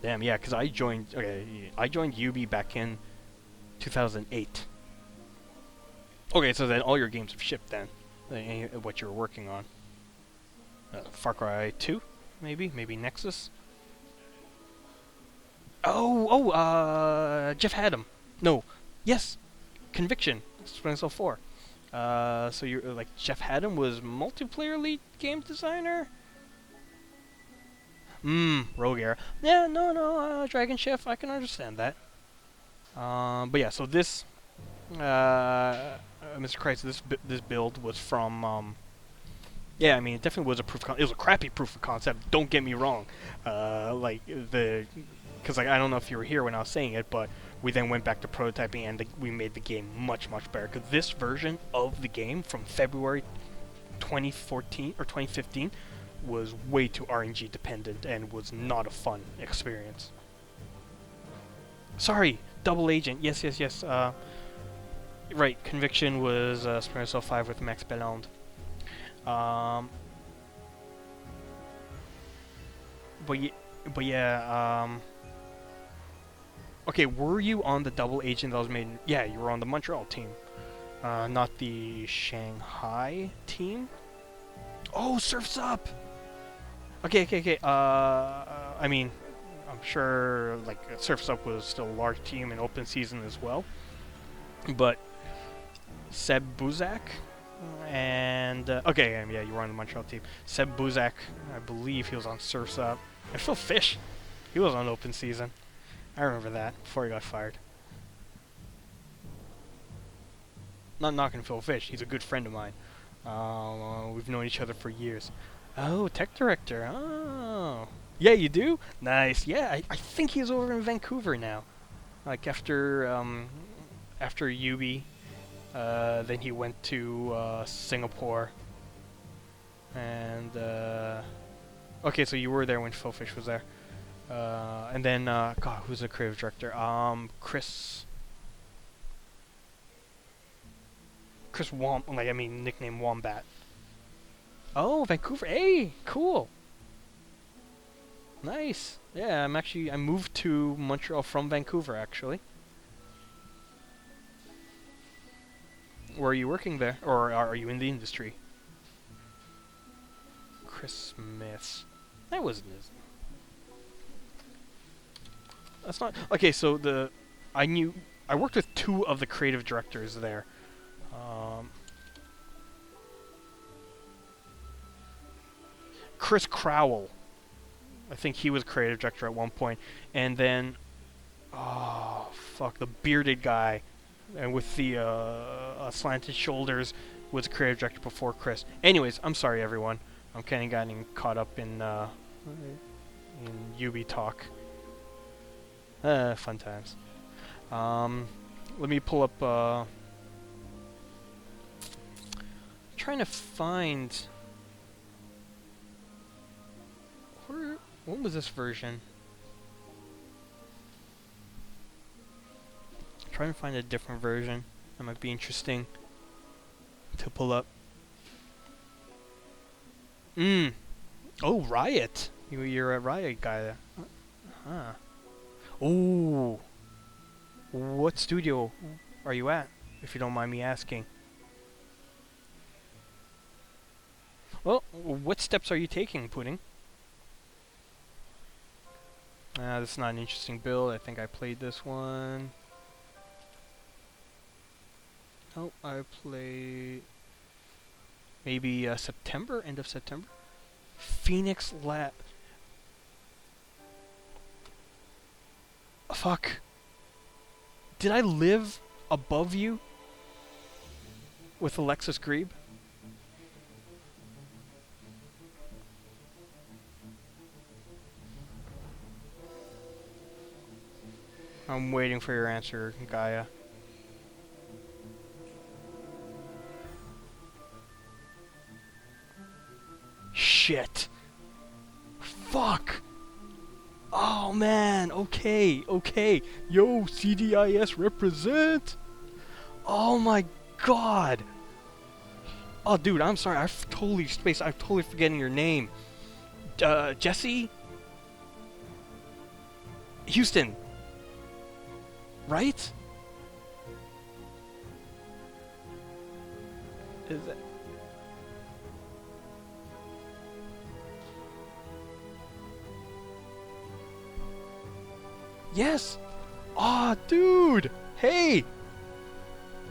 Damn, yeah, because I joined UB back in 2008. Okay, so then all your games have shipped then, what you're working on. Far Cry 2, maybe Nexus. Jeff Haddam. No, yes, Conviction, Splinter Cell 4. So you're like Jeff Haddam was multiplayer lead game designer. Rogue Era. Yeah, no, Dragon Chef. I can understand that. But yeah, so this, Mr. Christ, this build was from. Yeah, I mean, it definitely was a it was a crappy proof of concept. Don't get me wrong. Because like I don't know if you were here when I was saying it, but we then went back to prototyping and we made the game much better. Because this version of the game from February 2014 or 2015 was way too RNG dependent and was not a fun experience. Sorry, Double Agent. Yes. Right, Conviction was Splinter Cell 5 with Max Belland. But yeah, okay, were you on the Double Agent that was made? Yeah, you were on the Montreal team, not the Shanghai team. Oh, Surf's Up! Okay. I mean, I'm sure, like, Surf's Up was still a large team in open season as well. But Seb Buzak and okay, yeah, you were on the Montreal team. Seb Buzak, I believe he was on Surf's Up. And Phil Fish, he was on open season. I remember that before he got fired. Not knocking Phil Fish, he's a good friend of mine. We've known each other for years. Oh, tech director. Oh, yeah, you do. Nice. Yeah, I think he's over in Vancouver now. Like after UB. Then he went to Singapore, and okay, so you were there when Phil Fish was there, and then God, who's the creative director? Chris nickname Wombat. Oh, Vancouver. Hey, cool. Nice. Yeah, I moved to Montreal from Vancouver actually. Were you working there, or are you in the industry? Chris Smith. That wasn't his. That's not okay. So I worked with two of the creative directors there. Chris Crowell, I think he was creative director at one point, and then the bearded guy. And with the slanted shoulders was creative director before Chris. Anyways, I'm sorry everyone. I'm kind of getting caught up in UB talk. Fun times. Let me pull up. Trying to find. What was this version? I'm trying to find a different version. That might be interesting to pull up. Oh, Riot. You're a Riot guy. Huh. Ooh. What studio are you at, if you don't mind me asking? Well, what steps are you taking, Pudding? This is not an interesting build. I think I played this one. Nope, I played... maybe September? End of September? Phoenix Lab... Fuck. Did I live above you? With Alexis Grebe? I'm waiting for your answer, Gaia. Shit. Fuck. Oh man, okay. Yo, CDIS represent. Oh my god. Oh dude, I'm sorry, I'm totally forgetting your name. Jesse? Houston. Right? Is that... Yes! Aw, dude! Hey!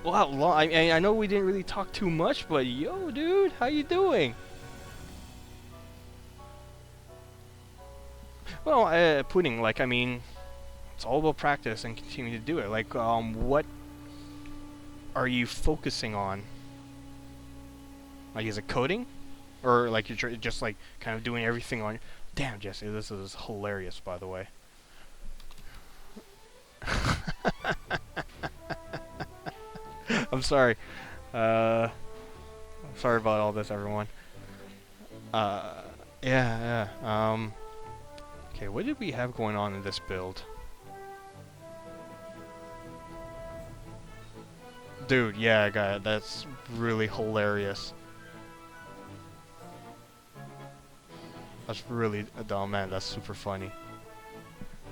Wow, I know we didn't really talk too much, but yo, dude, how you doing? Well, Pudding, like, I mean, it's all about practice and continuing to do it. Like, what are you focusing on? Like, is it coding? Or, like, you're just, like, kind of doing everything on... Damn, Jesse, this is hilarious, by the way. I'm sorry. I'm sorry about all this, everyone. Yeah. Okay, what did we have going on in this build? Dude, yeah, guy, that's really hilarious. That's really... oh man, that's super funny.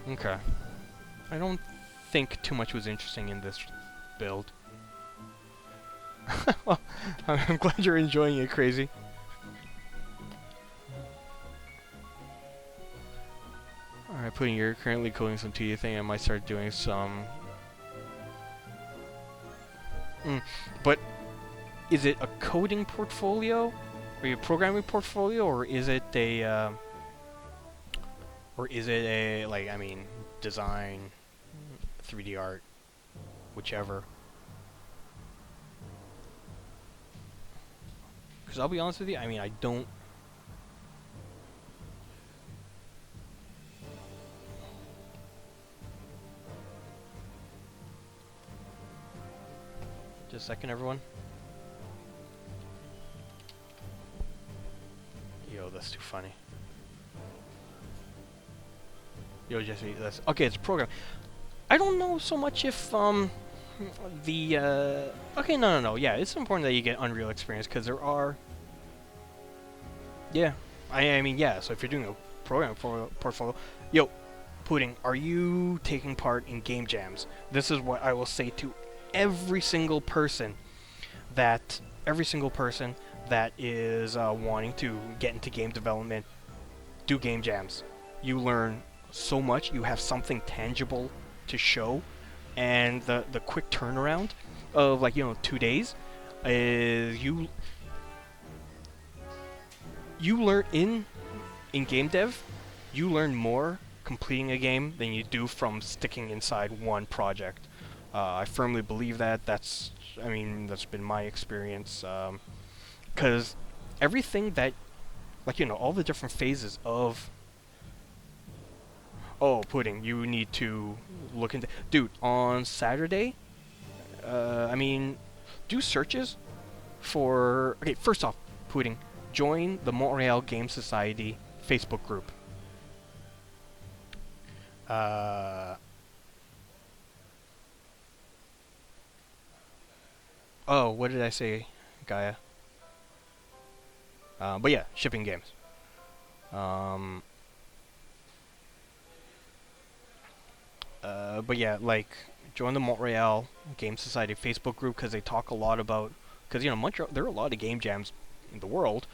Okay. I don't think too much was interesting in this build. Well, I'm glad you're enjoying it, Crazy. Alright, Pudding, you're currently coding some 2D thing. I might start doing some... But is it a coding portfolio? Or your programming portfolio? Or is it a... like, I mean, design, 3D art, whichever? Because I'll be honest with you, I mean, I don't... Just a second, everyone. Yo, that's too funny. Yo, Jesse, that's... okay, it's a program. I don't know so much if, the, okay, no. Yeah, it's important that you get Unreal experience, because there are... Yeah. I mean, yeah, so if you're doing a program portfolio... Yo, Pudding, are you taking part in game jams? This is what I will say to every single person that is wanting to get into game development. Do game jams. You learn so much. You have something tangible to show, and the quick turnaround of, like, 2 days is you learn in game dev. You learn more completing a game than you do from sticking inside one project. I firmly believe that. That's been my experience. Because everything that, like, all the different phases of... Oh, Pudding, you need to look into... Dude, on Saturday, do searches for... Okay, first off, Pudding, join the Montreal Game Society Facebook group. Uh, oh, what did I say, Gaia? But yeah, shipping games. Um, but yeah, like join the Montreal Game Society Facebook group because they talk a lot about because Montreal there are a lot of game jams in the world,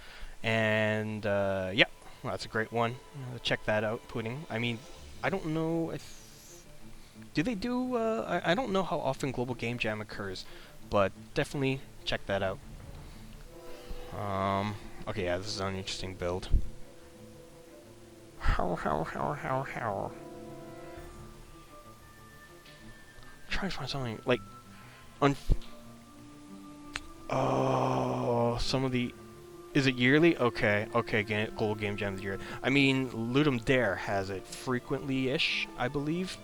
and yeah, well, that's a great one. Check that out, Pudding. I mean, I don't know. Do they do? I don't know how often Global Game Jam occurs, but definitely check that out. Okay, yeah, this is an interesting build. How. Try to find something like oh, some of the. Is it yearly? Okay, Global Game Jam is yearly. I mean, Ludum Dare has it frequently-ish, I believe.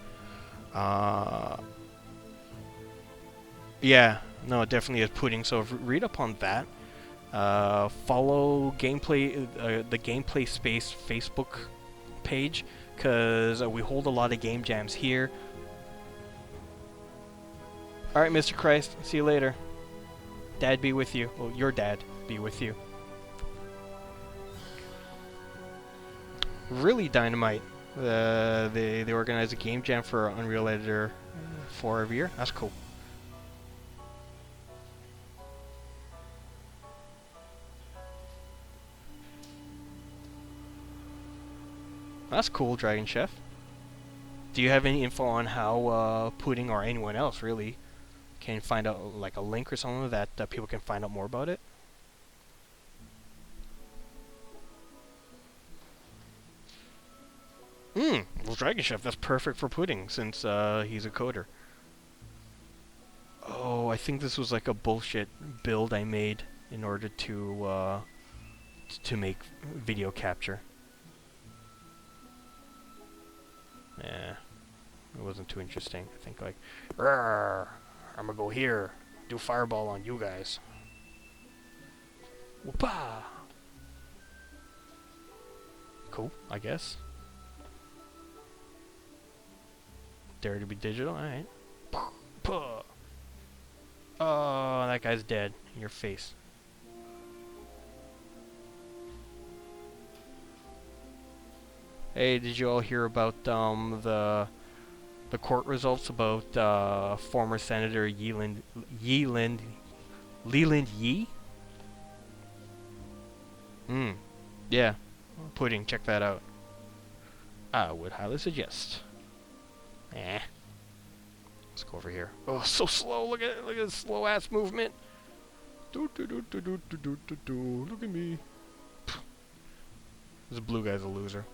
Yeah, no, it definitely is Pudding. So read up on that. Follow the Gameplay Space Facebook page, because we hold a lot of game jams here. Alright, Mr. Christ, see you later. Dad be with you. Well, your dad be with you. Really dynamite. They organize a game jam for Unreal Editor 4 every year. That's cool. That's cool, Dragon Chef. Do you have any info on how Pudding or anyone else really can find out, like a link or something that people can find out more about it? Well, Dragon Chef, that's perfect for Pudding since he's a coder. Oh, I think this was like a bullshit build I made in order to make video capture. Yeah, it wasn't too interesting. I think like, I'm gonna go here, do fireball on you guys. Whoopah! Cool, I guess. Dare to be digital, alright. Oh, that guy's dead. In your face. Hey, did you all hear about the court results about former Senator Leland Yee? Yeah. Pudding, check that out. I would highly suggest. Let's go over here. Oh, so slow. Look at the slow ass movement. Look at me. This blue guy's a loser.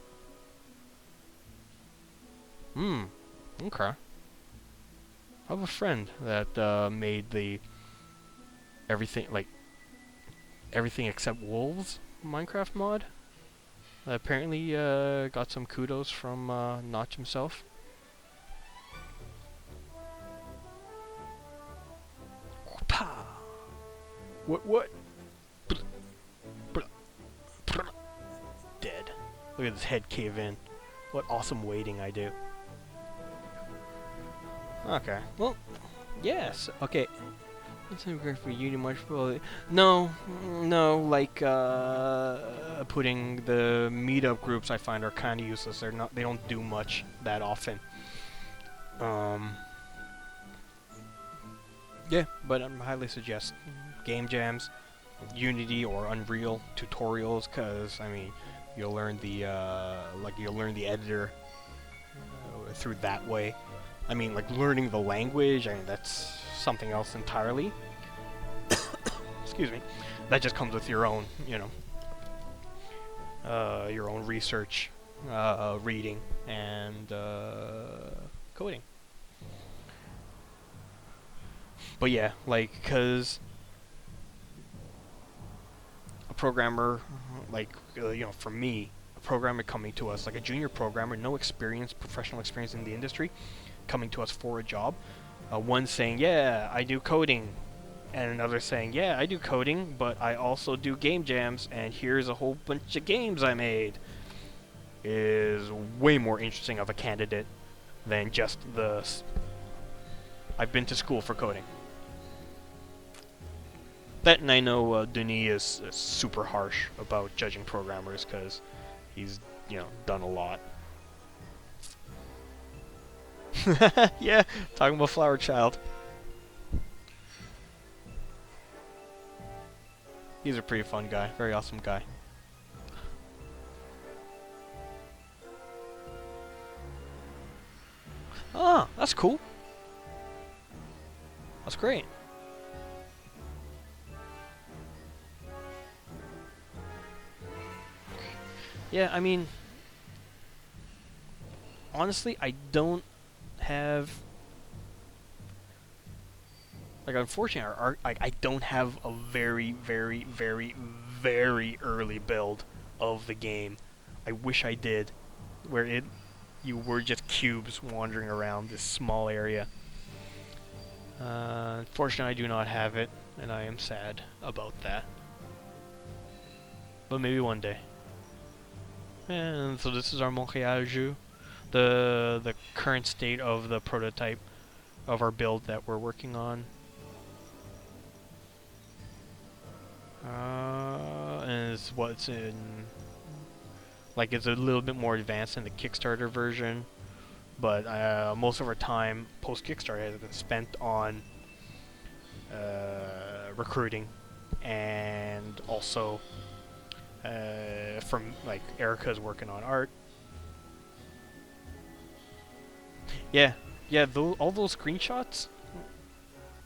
Okay. I have a friend that made the everything except wolves Minecraft mod. Apparently got some kudos from Notch himself. What? Dead. Look at his head cave in. What awesome waiting I do. Okay. Well, yes. Okay. It's not great for you too much. No. Like putting the meetup groups I find are kind of useless. They don't do much that often. Yeah, but I highly suggest game jams, Unity or Unreal tutorials, because I mean, you'll learn the editor through that way. I mean, like learning the language. I mean, that's something else entirely. Excuse me. That just comes with your own, your own research, reading, and coding. But yeah, like, cause a programmer, for me, a programmer coming to us, like a junior programmer, no experience, professional experience in the industry, coming to us for a job, one saying, yeah, I do coding, and another saying, yeah, I do coding, but I also do game jams, and here's a whole bunch of games I made, is way more interesting of a candidate than just the I've been to school for coding. That, and I know Denis is super harsh about judging programmers because he's, done a lot. Yeah, talking about Flower Child. He's a pretty fun guy, very awesome guy. Ah, that's cool. That's great. Yeah, I mean, honestly, I don't have, like, unfortunately, I don't have a very, very, very, very early build of the game. I wish I did, where you were just cubes wandering around this small area. Unfortunately, I do not have it, and I am sad about that. But maybe one day. And so this is our Montréal jeu, the current state of the prototype of our build that we're working on. And it's what's in, like, it's a little bit more advanced in the Kickstarter version, but most of our time post Kickstarter has been spent on recruiting, and also from, like, Erica's working on art. Yeah, all those screenshots.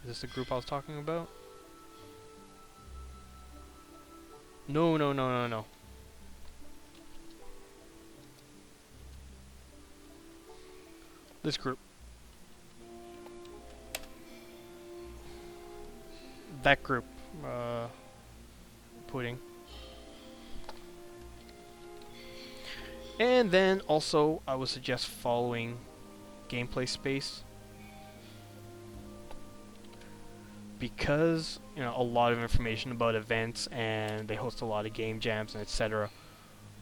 Is this the group I was talking about? No. This group. That group. Pudding. And then also, I would suggest following Gameplay Space, because a lot of information about events, and they host a lot of game jams and etc.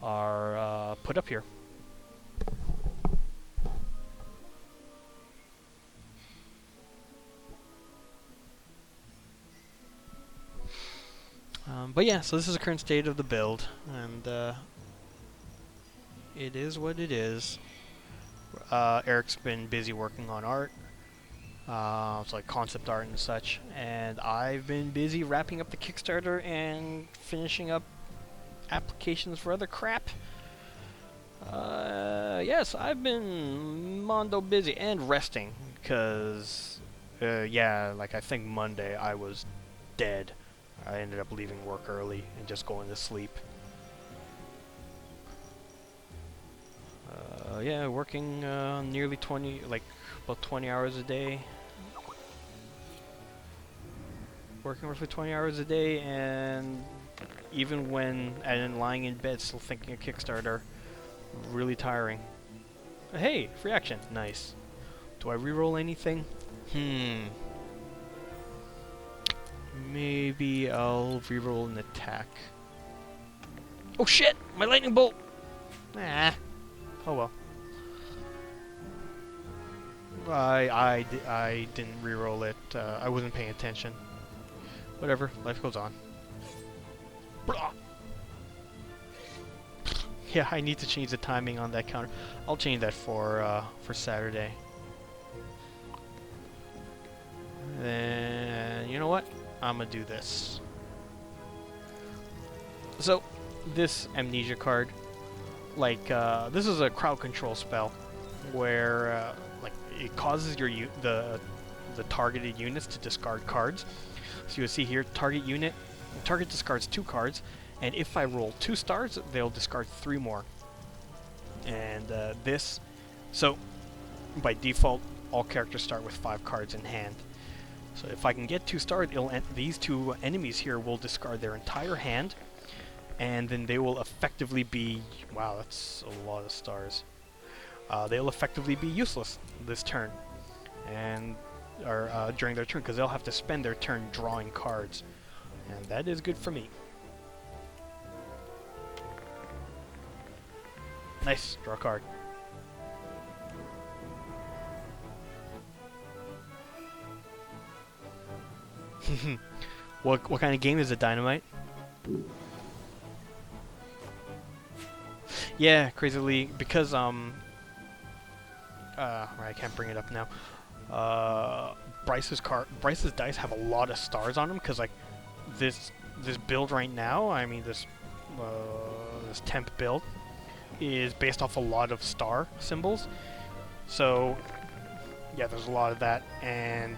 are put up here. But yeah, so this is the current state of the build, and it is what it is. Eric's been busy working on art. It's like concept art and such, and I've been busy wrapping up the Kickstarter and finishing up applications for other crap. Yes, I've been mondo busy and resting, because I think Monday I was dead. I ended up leaving work early and just going to sleep. Working nearly about 20 hours a day. Working roughly 20 hours a day, and even when lying in bed still thinking of Kickstarter, really tiring. Hey, free action, nice. Do I reroll anything? Maybe I'll reroll an attack. Oh shit! My lightning bolt! Oh well. I didn't reroll it. I wasn't paying attention. Whatever, life goes on. Blah. Yeah, I need to change the timing on that counter. I'll change that for Saturday. Then you know what? I'm gonna do this. So, this amnesia card, this is a crowd control spell, where it causes the targeted units to discard cards. So you'll see here, target discards 2 cards, and if I roll 2 stars, they'll discard 3 more. And so by default, all characters start with 5 cards in hand. So if I can get 2 stars, these 2 enemies here will discard their entire hand, and then they will effectively be, wow, that's a lot of stars. They'll effectively be useless this turn, or during their turn, because they'll have to spend their turn drawing cards, and that is good for me. Nice, draw a card. What kind of game is it, Dynamite? Yeah, crazily, because I can't bring it up now. Bryce's dice have a lot of stars on them, because like this build right now, I mean this temp build is based off a lot of star symbols. So yeah, there's a lot of that, and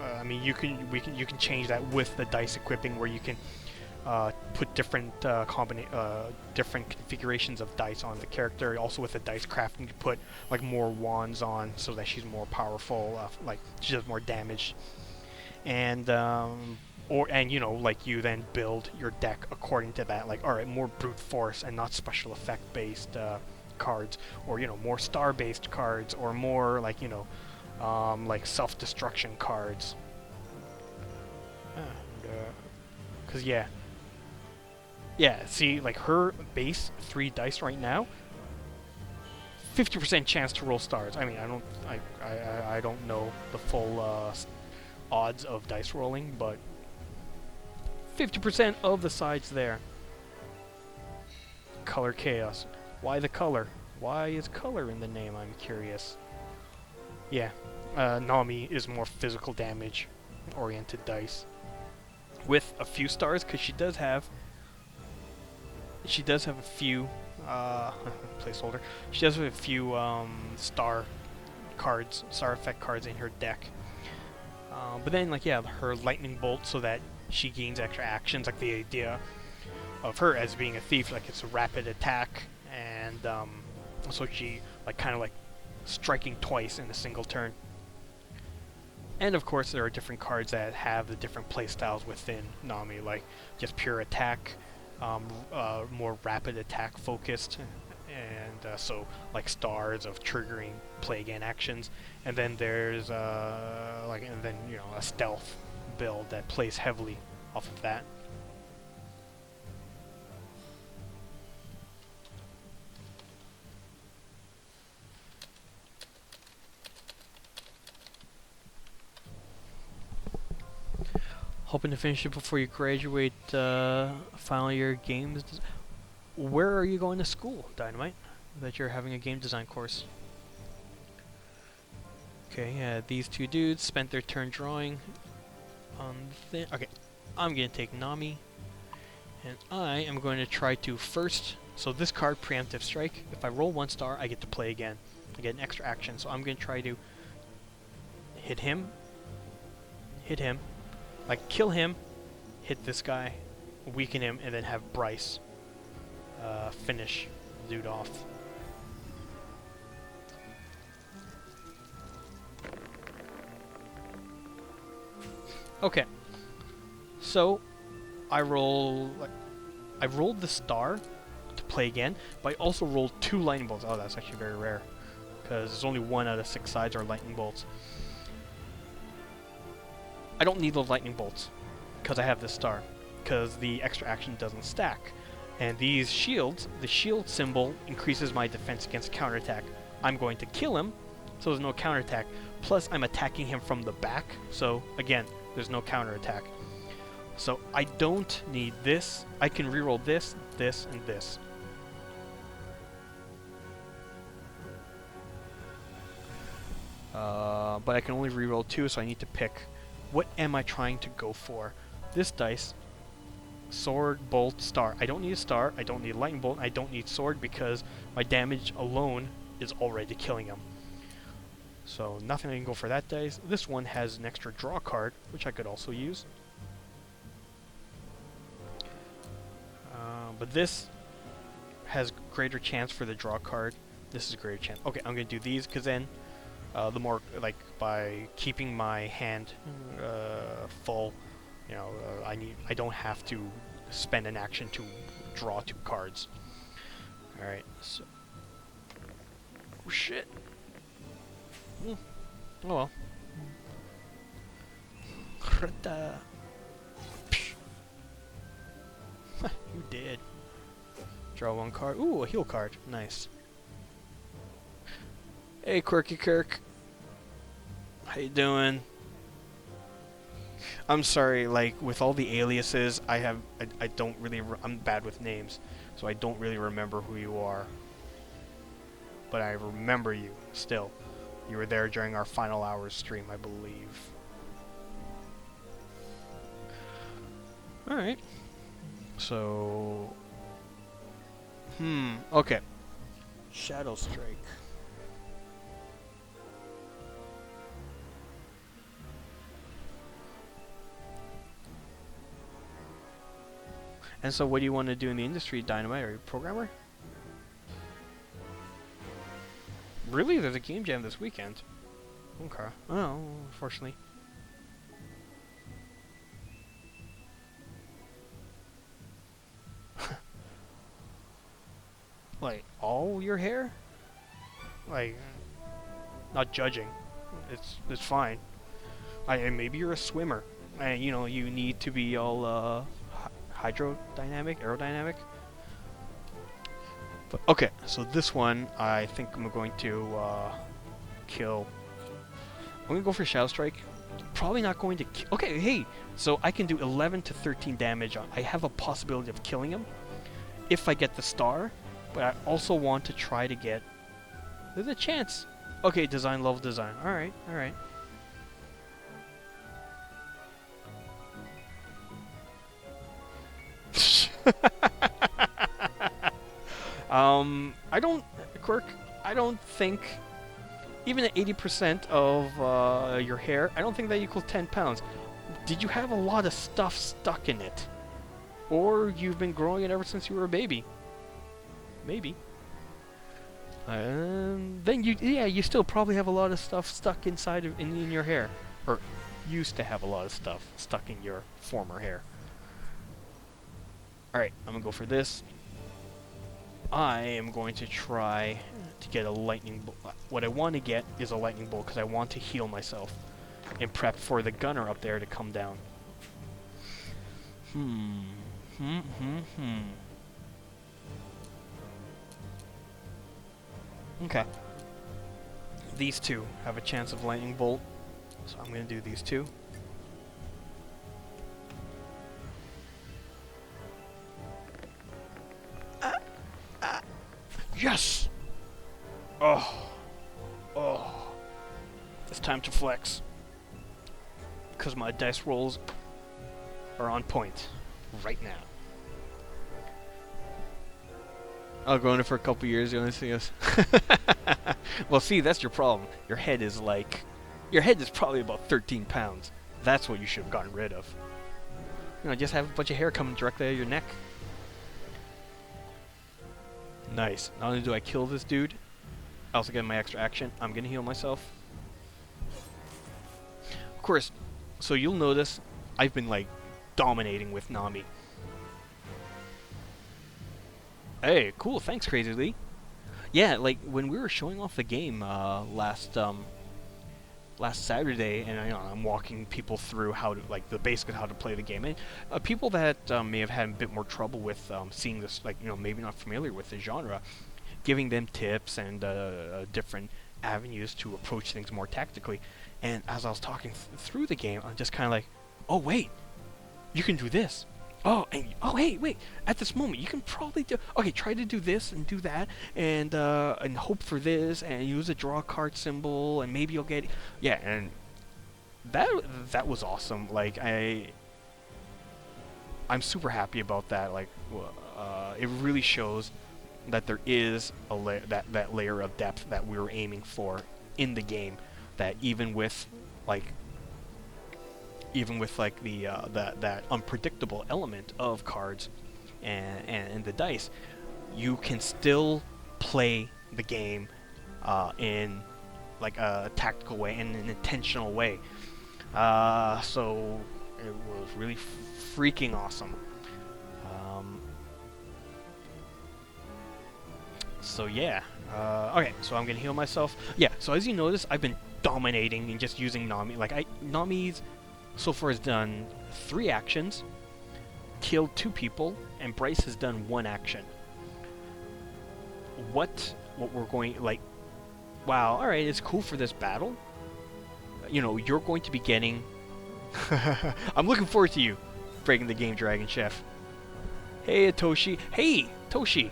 I mean you can change that with the dice equipping, where you can put different different configurations of dice on the character. Also with the dice crafting, you put like more wands on so that she's more powerful, like she does more damage, and you know, like you then build your deck according to that. Like, all right, more brute force and not special effect based cards, or you know, more star based cards, or more like, you know, like self destruction cards. Cause yeah, see, like her base 3 dice right now, 50% chance to roll stars. I mean, I don't know the full odds of dice rolling, but 50% of the sides there. Color chaos. Why the color? Why is color in the name? I'm curious. Yeah, Nami is more physical damage oriented dice with a few stars, because she does have a few placeholder. She does have a few star effect cards in her deck. But then, like, yeah, her lightning bolt, so that she gains extra actions. Like the idea of her as being a thief, like it's a rapid attack, and so she like kind of like striking twice in a single turn. And of course, there are different cards that have the different playstyles within Nami, like just pure attack, more rapid attack focused, and so like stars of triggering play again actions. And then there's and then you know, a stealth build that plays heavily off of that. Hoping to finish it before you graduate final year games. Where are you going to school, Dynamite? That you're having a game design course. Okay, these two dudes spent their turn drawing on the okay, I'm going to take Nami, and I am going to try to first... So this card, Preemptive Strike, if I roll 1 star, I get to play again. I get an extra action, so I'm going to try to hit him, like kill him, hit this guy, weaken him, and then have Bryce finish the dude off. Okay, so I rolled the star to play again, but I also rolled 2 lightning bolts. Oh, that's actually very rare, because there's only 1 out of 6 sides are lightning bolts. I don't need those lightning bolts, because I have this star, because the extra action doesn't stack. And these shields, the shield symbol increases my defense against counterattack. I'm going to kill him, so there's no counterattack. Plus, I'm attacking him from the back, so again, there's no counterattack. So I don't need this. I can reroll this, this, and this. But I can only reroll 2, so I need to pick. What am I trying to go for? This dice, sword, bolt, star. I don't need a star, I don't need a lightning bolt, I don't need sword, because my damage alone is already killing him. So nothing I can go for that dice. This one has an extra draw card, which I could also use. But this has greater chance for the draw card. This is a greater chance. Okay, I'm going to do these, because then the more, like, by keeping my hand full, you know, I don't have to spend an action to draw 2 cards. Alright, so... Oh, shit. Oh well. You did. Draw 1 card. Ooh, a heal card. Nice. Hey, Quirky Kirk. How you doing? I'm sorry, like, with all the aliases, I don't really, I'm bad with names, so I don't really remember who you are. But I remember you, still. You were there during our final hours stream, I believe. Alright. So... okay. Shadow Strike. And so what do you want to do in the industry, Dynamite? Are you a programmer? Really? There's a game jam this weekend. Okay. Oh, unfortunately. Like, all your hair? Like, not judging. It's fine. And maybe you're a swimmer. And, you know, you need to be all, hydrodynamic, aerodynamic. But, okay, so this one, I think I'm going to, kill... I'm going to go for Shadow Strike. Probably not going to kill... Okay, hey! So I can do 11 to 13 damage. I have a possibility of killing him if I get the star, but I also want to try to get... There's a chance. Okay, design, level design. Alright, alright. I don't... Quirk, I don't think... Even at 80% of your hair, I don't think that equals 10 pounds. Did you have a lot of stuff stuck in it? Or you've been growing it ever since you were a baby? Maybe. Then you still probably have a lot of stuff stuck inside of in your hair, or used to have a lot of stuff stuck in your former hair. All right, I'm gonna go for this. I am going to try to get a lightning bolt. What I want to get is a lightning bolt because I want to heal myself and prep for the gunner up there to come down. Okay. These two have a chance of lightning bolt, so I'm going to do these two. Yes! Oh. Oh. It's time to flex. Because my dice rolls are on point right now. I'll go in it for a couple years, the only thing is... Well, see, that's your problem. Your head is like... Your head is probably about 13 pounds. That's what you should have gotten rid of. You know, just have a bunch of hair coming directly out of your neck. Nice. Not only do I kill this dude, I also get my extra action. I'm gonna heal myself. Of course, so you'll notice I've been like dominating with Nami. Hey, cool. Thanks, Crazy Lee. Yeah, like when we were showing off the game last Saturday, and I'm walking people through how to, like, the basics of how to play the game. And people that may have had a bit more trouble with seeing this, like, maybe not familiar with the genre, giving them tips and different avenues to approach things more tactically. And as I was talking through the game, I'm just kind of like, oh wait, you can do this. Oh, and hey, wait! At this moment, you can probably do. Okay, try to do this and do that, and hope for this, and use a draw card symbol, and maybe you'll get. Yeah, and that was awesome. Like I'm super happy about that. Like, it really shows that there is a that layer of depth that we were aiming for in the game. That even with like the that unpredictable element of cards and the dice, you can still play the game in like a tactical way and an intentional way. So it was really freaking awesome. So yeah. Okay, so I'm gonna heal myself. Yeah. So as you notice, I've been dominating and just using Nami. Like Nami's so far has done 3 actions, killed 2 people, and Bryce has done 1 action. What we're going, like, wow, alright, it's cool for this battle. You're going to be getting I'm looking forward to you breaking the game, Dragon Chef. Hey, Toshi. Hey, Toshi.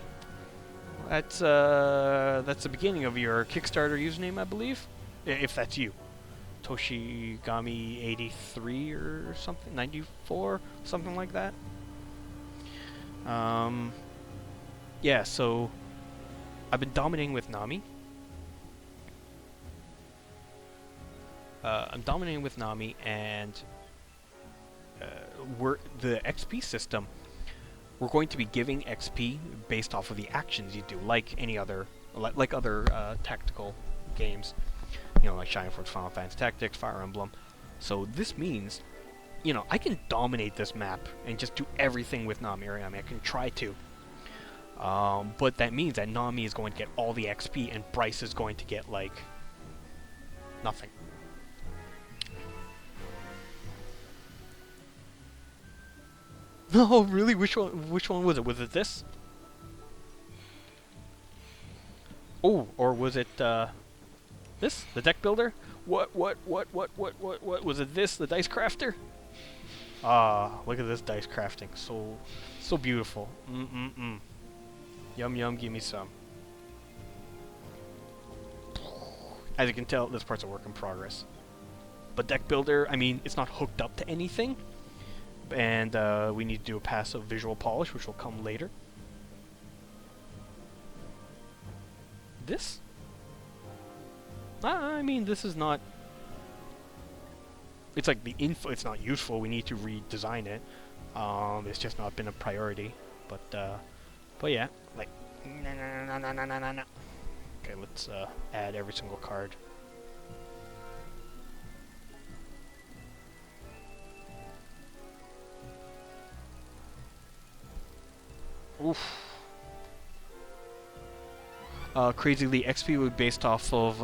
That's the beginning of your Kickstarter username, I believe. If that's you. Toshigami83 or something, 94, something like that. Yeah, so I've been dominating with Nami. I'm dominating with Nami, and the XP system. We're going to be giving XP based off of the actions you do, like any other, like other tactical games. You know, like Shining Force, Final Fantasy Tactics, Fire Emblem. So this means, you know, I can dominate this map and just do everything with Nami. Or I mean, I can try to. But that means that Nami is going to get all the XP, and Bryce is going to get like nothing. No, really? Which one? Which one was it? Was it this? Oh, or was it this? The deck builder? What? Was it this? The dice crafter? Ah, look at this dice crafting. So beautiful. Yum yum. Give me some. As you can tell, this part's a work in progress. But deck builder, I mean, it's not hooked up to anything. And we need to do a passive visual polish, which will come later. This? I mean, this is not... It's like the info, it's not useful, we need to redesign it. It's just not been a priority. But yeah, like... No. Okay, let's add every single card. Oof. Crazily, XP would be based off of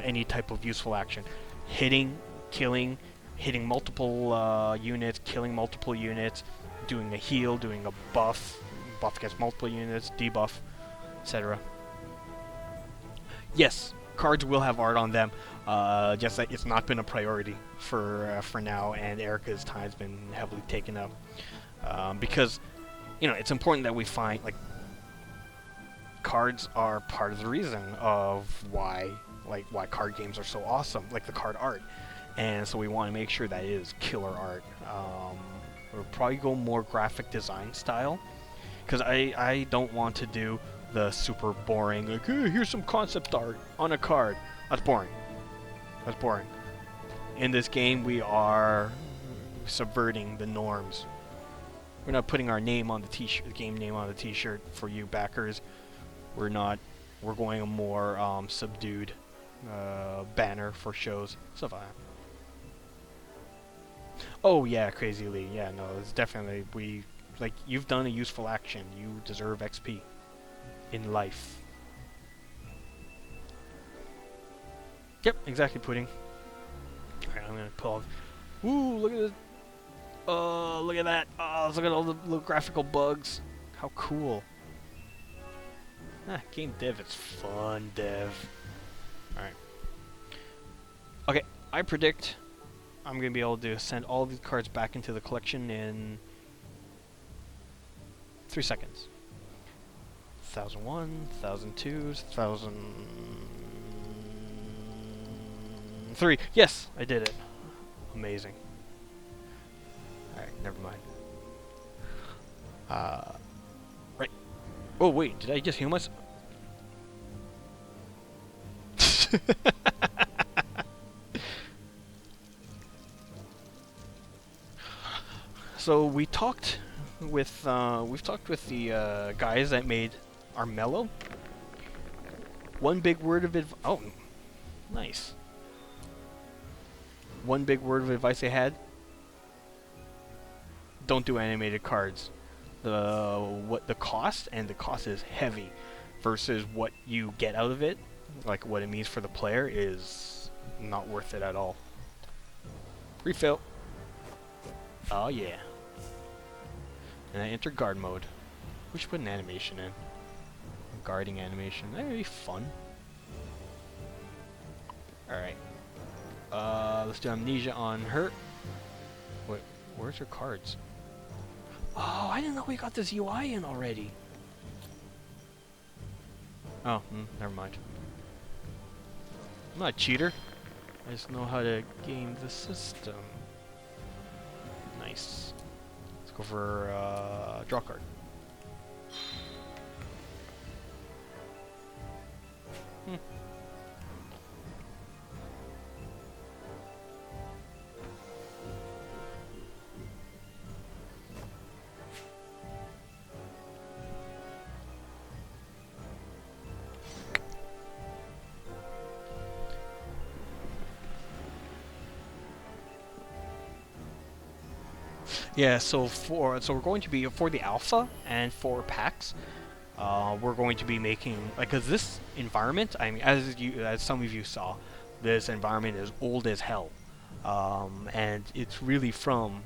any type of useful action. Hitting, killing, hitting multiple units, killing multiple units, doing a heal, doing a buff against multiple units, debuff, etc. Yes, cards will have art on them, just that it's not been a priority for now, and Erica's time's been heavily taken up. Because, you know, it's important that we find, like, cards are part of the reason of why card games are so awesome, like the card art. And so we want to make sure that it is killer art. We'll probably go more graphic design style, because I don't want to do the super boring, like, hey, here's some concept art on a card. That's boring. That's boring. In this game, we are subverting the norms. We're not putting our name on the t-shirt, the game name on the t-shirt for you backers. We're going a more subdued banner for shows, stuff like that. Oh yeah, Crazy Lee. Yeah, no, it's definitely, you've done a useful action. You deserve XP in life. Yep, exactly, Pudding. Alright, I'm gonna pull. Ooh, look at this. Oh, look at that. Oh, look at all the little graphical bugs. How cool. Game dev, it's fun, dev. Alright. Okay, I predict I'm going to be able to send all these cards back into the collection in 3 seconds. 1001, 1002, 1003. Yes, I did it. Amazing. Alright, never mind. Right. Oh, wait, did I just heal myself? So we've talked with the guys that made Armello. One big word of advice. Oh, nice. One big word of advice they had: don't do animated cards. The cost is heavy versus what you get out of it, like what it means for the player, is not worth it at all. Refill. Oh yeah. And I enter guard mode. We should put an animation in. Guarding animation. That would be fun. Alright. Let's do amnesia on her. Where's your cards? Oh, I didn't know we got this UI in already. Oh, never mind. I'm not a cheater. I just know how to game the system. Nice. Let's go for draw card. Yeah, so we're going to be for the alpha and for packs. We're going to be making because this environment. I mean, as some of you saw, this environment is old as hell, and it's really from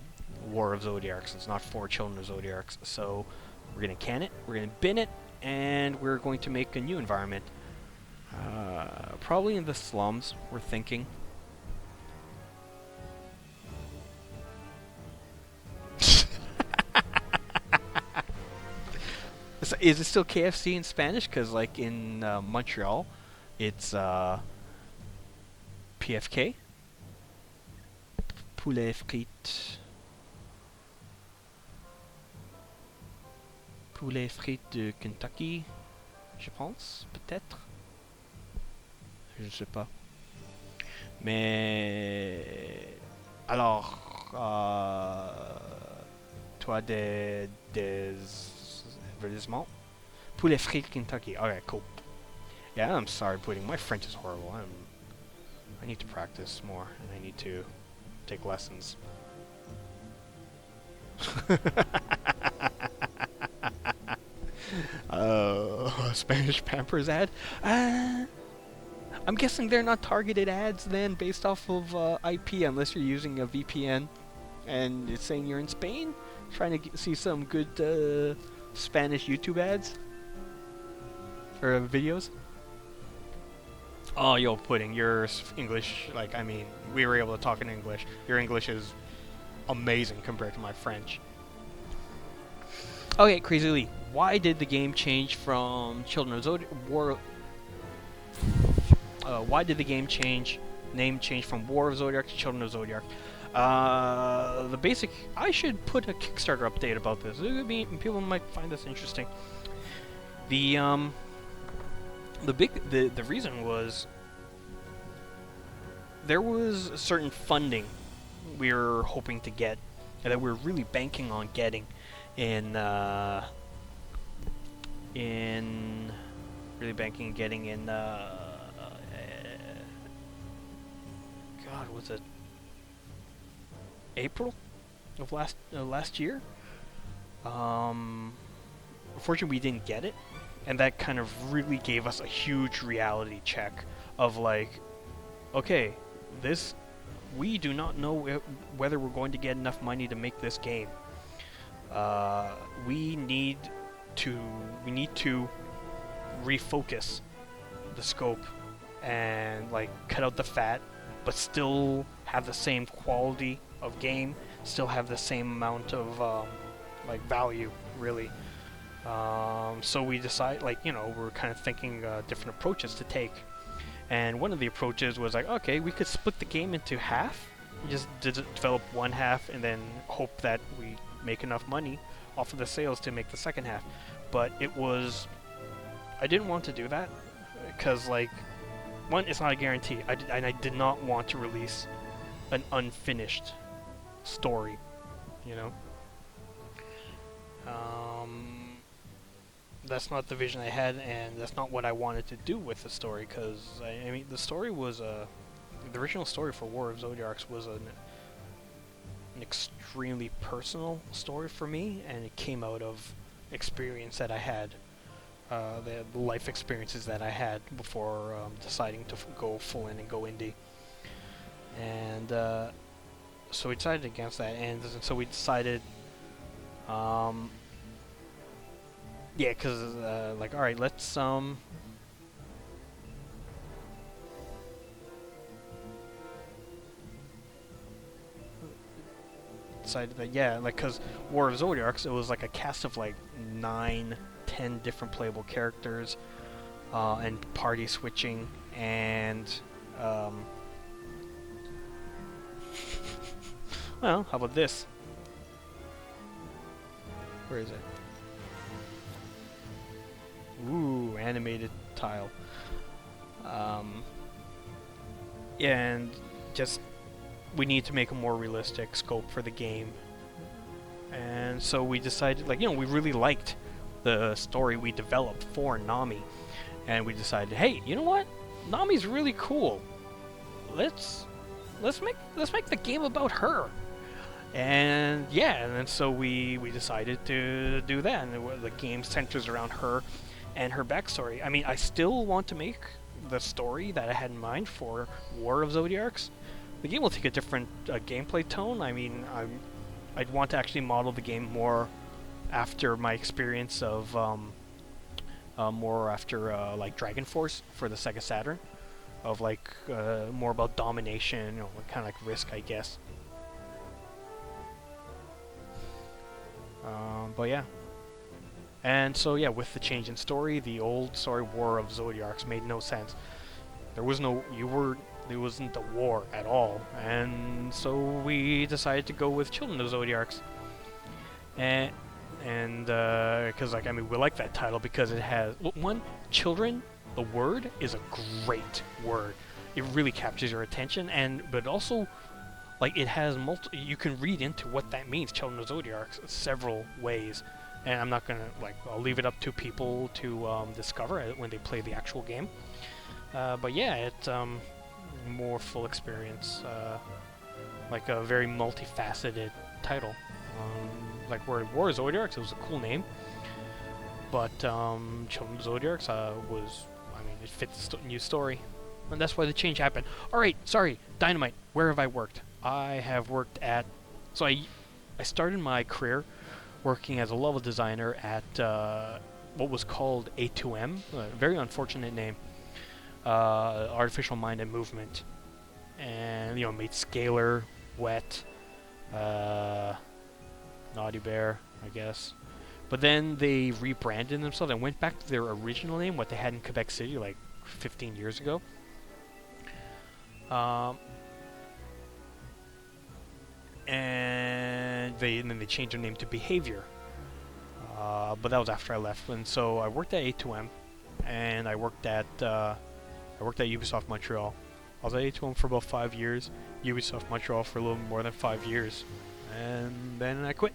War of Zodiarcs. It's not for Children of Zodiarcs. So we're gonna can it, we're gonna bin it, and we're going to make a new environment. Probably in the slums. We're thinking. Is it still KFC in Spanish? Because, like, in Montreal, it's PFK. Poulet frites. Poulet frites de Kentucky, je pense, peut-être. Je ne sais pas. Mais... Alors, toi, des advertisements? Poulet frites Kentucky. Okay, cool. Yeah, I'm sorry, Pudding. My French is horrible. I need to practice more, and I need to take lessons. Spanish Pampers ad? I'm guessing they're not targeted ads then, based off of IP, unless you're using a VPN, and it's saying you're in Spain? Trying to see some good Spanish YouTube ads? Or videos? Oh, yo, Pudding, your English, like, I mean, we were able to talk in English. Your English is amazing compared to my French. Okay, Crazy Lee, why did the game change from Children of Zodiac... why did the game name change from War of Zodiac to Children of Zodiac? The basic... I should put a Kickstarter update about this. People might find this interesting. The reason was there was certain funding we were hoping to get, and that we were really banking on getting in God, was it April of last year? Unfortunately, we didn't get it. And that kind of really gave us a huge reality check of like, okay, we do not know whether we're going to get enough money to make this game. We need to refocus the scope and like cut out the fat, but still have the same quality of game, still have the same amount of like value, really. So we decide, like, you know, we're kind of thinking different approaches to take. And one of the approaches was like, okay, we could split the game into half, just develop one half, and then hope that we make enough money off of the sales to make the second half. But I didn't want to do that, because, like, one, it's not a guarantee, and I did not want to release an unfinished story, you know? That's not the vision I had, and that's not what I wanted to do with the story, because, I mean, the story was, the original story for War of Zodiarcs was an extremely personal story for me, and it came out of experience that I had, the life experiences that I had before deciding to go full in and go indie. And, so we decided against that, and so we decided, yeah, because, like, alright, let's decided that, yeah, like, because War of Zodiarcs, it was like a cast of like 9, 10 different playable characters, and party switching, and well, how about this? Where is it? Ooh, animated tile. Yeah, and just we need to make a more realistic scope for the game, and so we decided, like, we really liked the story we developed for Nami, and we decided, hey, you know what? Nami's really cool. Let's make the game about her. And yeah, and then so we decided to do that, and the game centers around her and her backstory. I mean, I still want to make the story that I had in mind for War of Zodiarcs. The game will take a different gameplay tone. I mean, I'd want to actually model the game more after my experience of more after like Dragon Force for the Sega Saturn, of like more about domination, kind of like Risk, I guess. But yeah. And so yeah, with the change in story, the old story War of Zodiarcs made no sense. There wasn't a war at all, and so we decided to go with Children of Zodiarcs. And because like, I mean, we like that title because it has children. The word is a great word. It really captures your attention, but also, like, it has you can read into what that means, Children of Zodiarcs, several ways. And I'm not gonna, like, I'll leave it up to people to discover it when they play the actual game. But yeah, it's more full experience, like a very multifaceted title. Like War of Zodiarcs, it was a cool name, but Children of Zodiarcs was, I mean, it fit the new story, and that's why the change happened. All right, sorry, Dynamite. Where have I worked? I have worked at, so I started my career working as a level designer at what was called A2M, a very unfortunate name, Artificial Mind and Movement, and made Scalar, Wet, Naughty Bear, I guess. But then they rebranded themselves and went back to their original name, what they had in Quebec City like 15 years ago. And then they changed their name to Behavior. But that was after I left, and so I worked at A2M, and I worked at Ubisoft Montreal. I was at A2M for about 5 years, Ubisoft Montreal for a little more than 5 years, and then I quit.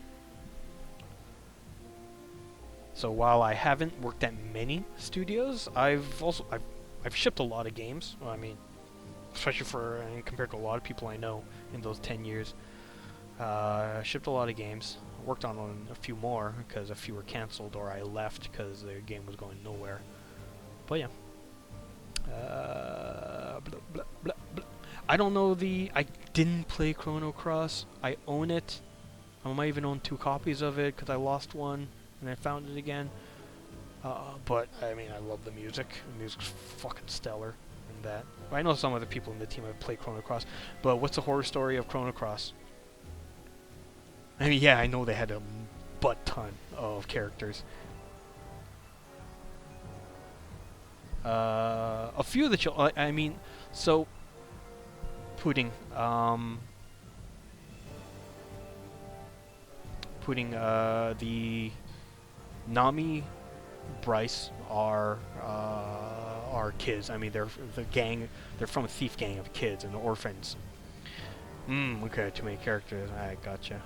So while I haven't worked at many studios, I've shipped a lot of games. Well, I mean, especially compared to a lot of people I know in those 10 years. Shipped a lot of games. Worked on a few more because a few were cancelled or I left because the game was going nowhere. But yeah. Blah, blah, blah, blah. I don't know I didn't play Chrono Cross. I own it. I might even own 2 copies of it because I lost one and I found it again. But I mean, I love the music. The music's fucking stellar in that. I know some other people in the team have played Chrono Cross, but what's the horror story of Chrono Cross? I mean, yeah, I know they had a butt ton of characters. A few of the I mean, so putting the Nami, Bryce are kids. I mean, they're the gang. They're from a thief gang of kids and orphans. Okay, too many characters. I gotcha.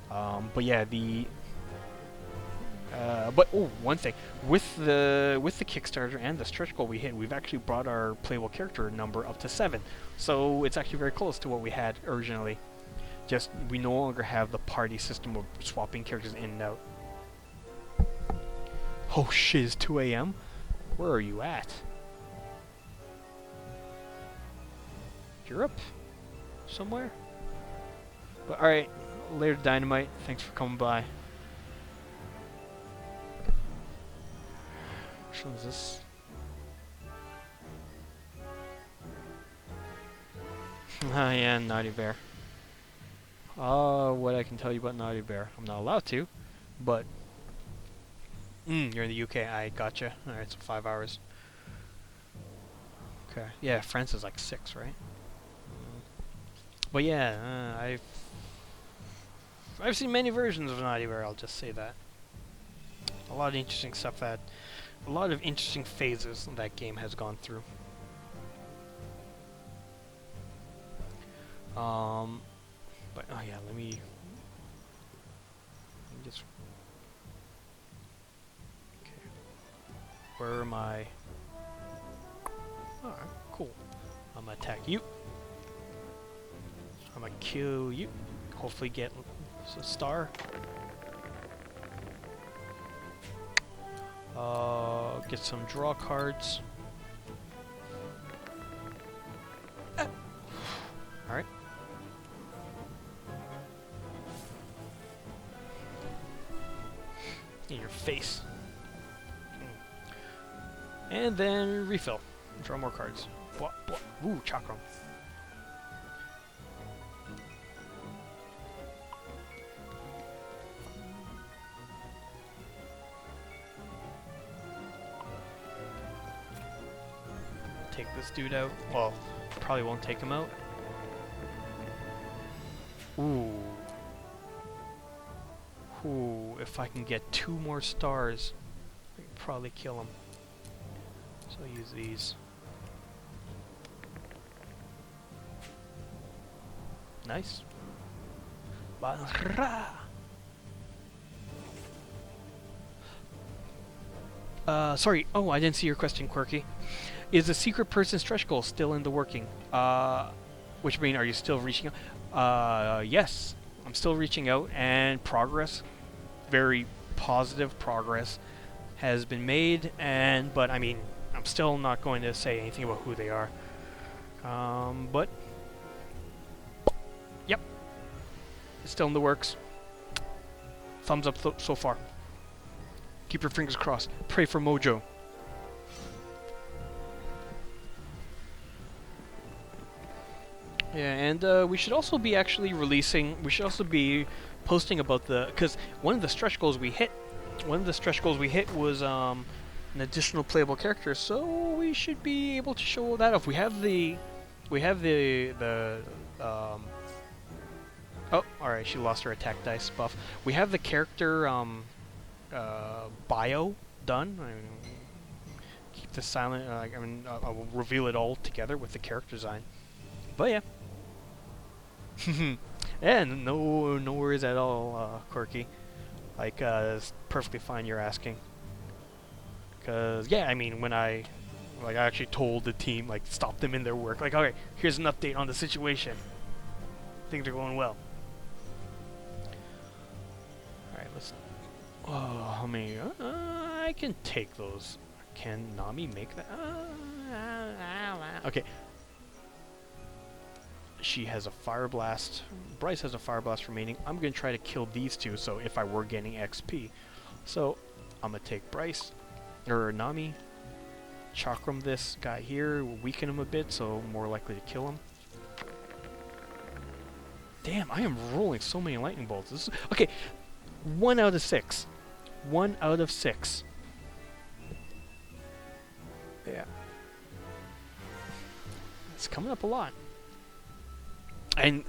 But yeah, one thing with the Kickstarter and the stretch goal we hit, we've actually brought our playable character number up to 7. So it's actually very close to what we had originally. Just we no longer have the party system of swapping characters in and out. Oh shit! It's 2 a.m. Where are you at? Europe? Somewhere? But alright, later Dynamite, thanks for coming by. Which one is this? Ah yeah, Naughty Bear. What I can tell you about Naughty Bear. I'm not allowed to, but... you're in the UK. I gotcha. Alright, so 5 hours. Okay. Yeah, France is like 6, right? But yeah, I've seen many versions of Naughty Bear, I'll just say that. A lot of interesting stuff a lot of interesting phases that game has gone through. But oh yeah, let me just. Okay, where am I? Alright, cool. I'm gonna attack you. I'm gonna kill you. Hopefully get a star. Get some draw cards. Alright. In your face. And then refill. Draw more cards. Blah, blah. Ooh, chakram. Take this dude out. Well, probably won't take him out. Ooh. Ooh, if I can get 2 more stars, I can probably kill him. So I'll use these. Nice. Sorry. Oh, I didn't see your question, Quirky. Is the secret person stretch goal still in the working? Which mean, are you still reaching out? Yes, I'm still reaching out, and progress, very positive progress, has been made. But I mean, I'm still not going to say anything about who they are. But yep, it's still in the works. Thumbs up so far. Keep your fingers crossed. Pray for Mojo. Yeah, and we should also be actually releasing. We should also be posting about because one of the stretch goals we hit was an additional playable character. So we should be able to show that off. We have the oh, alright, she lost her attack dice buff. We have the character bio done. Keep this silent. I'll reveal it all together with the character design. But yeah. And no worries at all, Quirky. Like, it's perfectly fine you're asking. Cause yeah, I mean, when I actually told the team, like, stop them in their work. Like, alright, here's an update on the situation. Things are going well. Alright, let's. Oh, how many? I can take those. Can Nami make that? Okay. She has a fire blast. Bryce has a fire blast remaining. I'm gonna try to kill these two. So if I were getting XP, so I'm gonna take Bryce or Nami, chakram this guy here, weaken him a bit, so more likely to kill him. Damn, I am rolling so many lightning bolts. This is, okay, 1 out of 6. 1 out of 6. Yeah, it's coming up a lot. And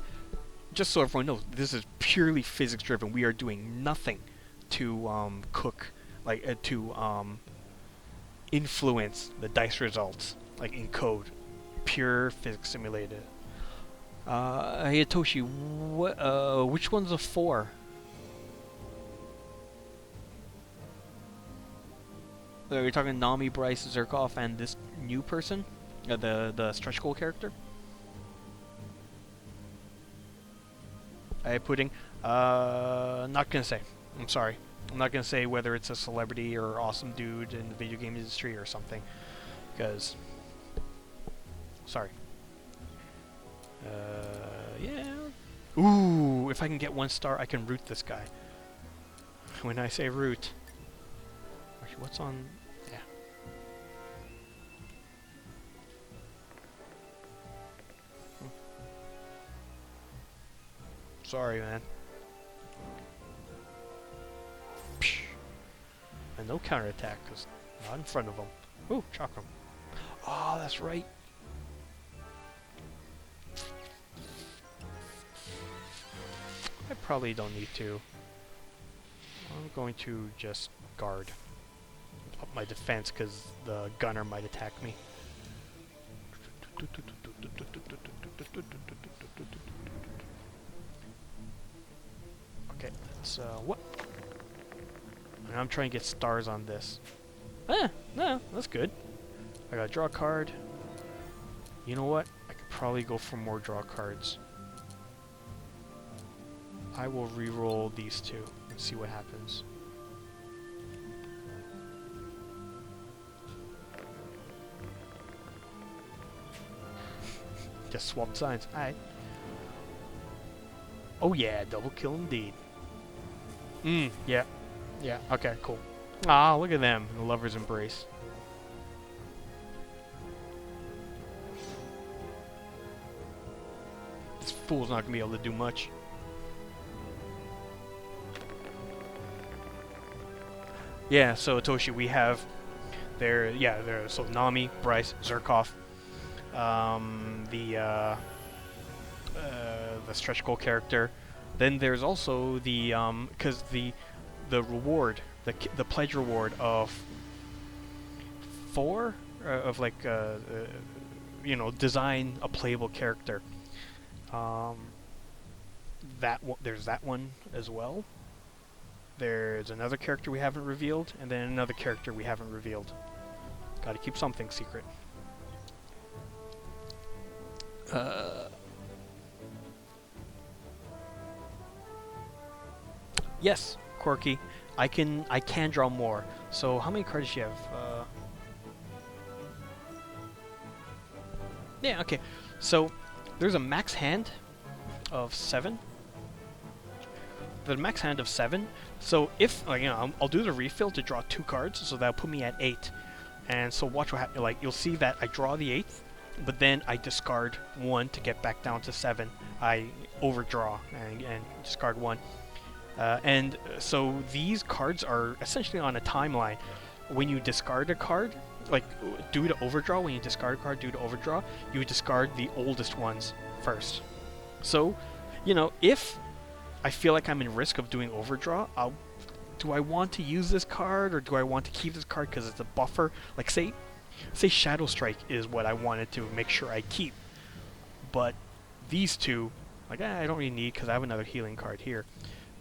just so everyone knows, this is purely physics driven. We are doing nothing to influence the dice results, like in code. Pure physics simulated. Hayatoshi, which one's a 4? Are you talking Nami, Bryce, Zerkov, and this new person? The stretch goal character? Pudding. Not gonna say. I'm sorry. I'm not gonna say whether it's a celebrity or awesome dude in the video game industry or something, because sorry. Yeah. Ooh, if I can get 1 star, I can root this guy. When I say root, actually, what's on? Yeah. Sorry, man. Psh. And no counterattack, because not in front of him. Ooh, chakram. Oh, that's right. I probably don't need to. I'm going to just guard up my defense because the gunner might attack me. Okay, let's what? And I'm trying to get stars on this. No, that's good. I gotta draw a card. You know what? I could probably go for more draw cards. I will re-roll these two and see what happens. Just swapped signs. Alright. Oh yeah, double kill indeed. Yeah. Yeah, okay, cool. Ah, look at them. The lover's embrace. This fool's not gonna be able to do much. Yeah, so Toshi, we have so Nami, Bryce, Zerkov, the stretch goal character. Then there's also the because the reward, the pledge reward of 4 of like design a playable character. There's that one as well. There's another character we haven't revealed, and then another character we haven't revealed. Gotta keep something secret. Yes, Quirky. I can draw more. So how many cards do you have? Yeah, okay. So there's a max hand of 7. The max hand of 7. So if I'll do the refill to draw 2 cards, so that'll put me at 8. And so watch what happens. Like you'll see that I draw the 8th, but then I discard 1 to get back down to 7. I overdraw and discard 1. And so these cards are essentially on a timeline. When you discard a card, like due to overdraw, when you discard a card due to overdraw, you discard the oldest ones first. So, if I feel like I'm in risk of doing overdraw, do I want to use this card or do I want to keep this card because it's a buffer? Like say Shadow Strike is what I wanted to make sure I keep. But these two, like I don't really need because I have another healing card here.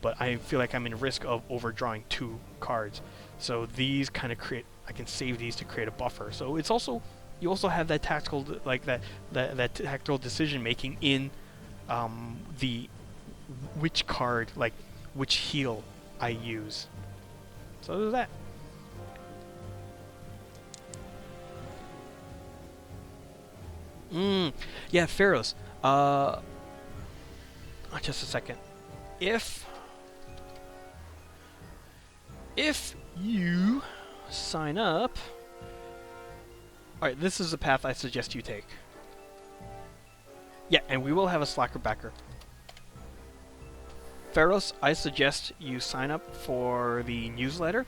But I feel like I'm in risk of overdrawing 2 cards. So these kind of I can save these to create a buffer. So it's also, you also have that tactical, like that tactical decision making in which card, like which heal I use. So there's that. Yeah, Pharaohs. Just a second. If you sign up... Alright, this is the path I suggest you take. Yeah, and we will have a Slacker backer. Pharaohs, I suggest you sign up for the newsletter,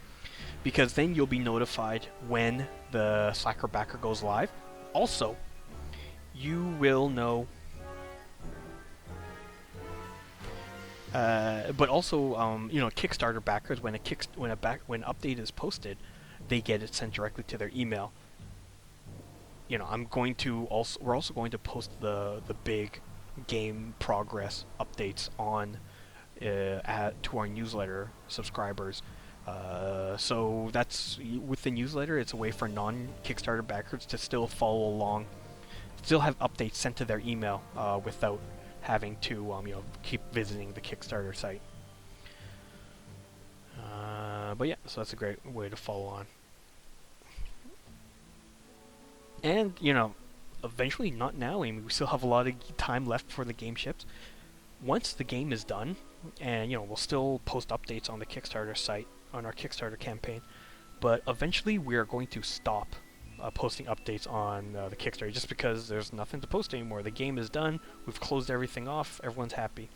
because then you'll be notified when the Slacker backer goes live. Also, you will know... but also, Kickstarter backers, when update is posted, they get it sent directly to their email. We're also going to post the big game progress updates on to our newsletter subscribers. So that's with the newsletter. It's a way for non-Kickstarter backers to still follow along, still have updates sent to their email without having to keep visiting the Kickstarter site. But yeah, so that's a great way to follow on. And eventually, not now. I mean, we still have a lot of time left before the game ships. Once the game is done, and we'll still post updates on the Kickstarter site on our Kickstarter campaign. But eventually, we are going to stop posting updates on the Kickstarter just because there's nothing to post anymore. The game is done. We've closed everything off. Everyone's happy.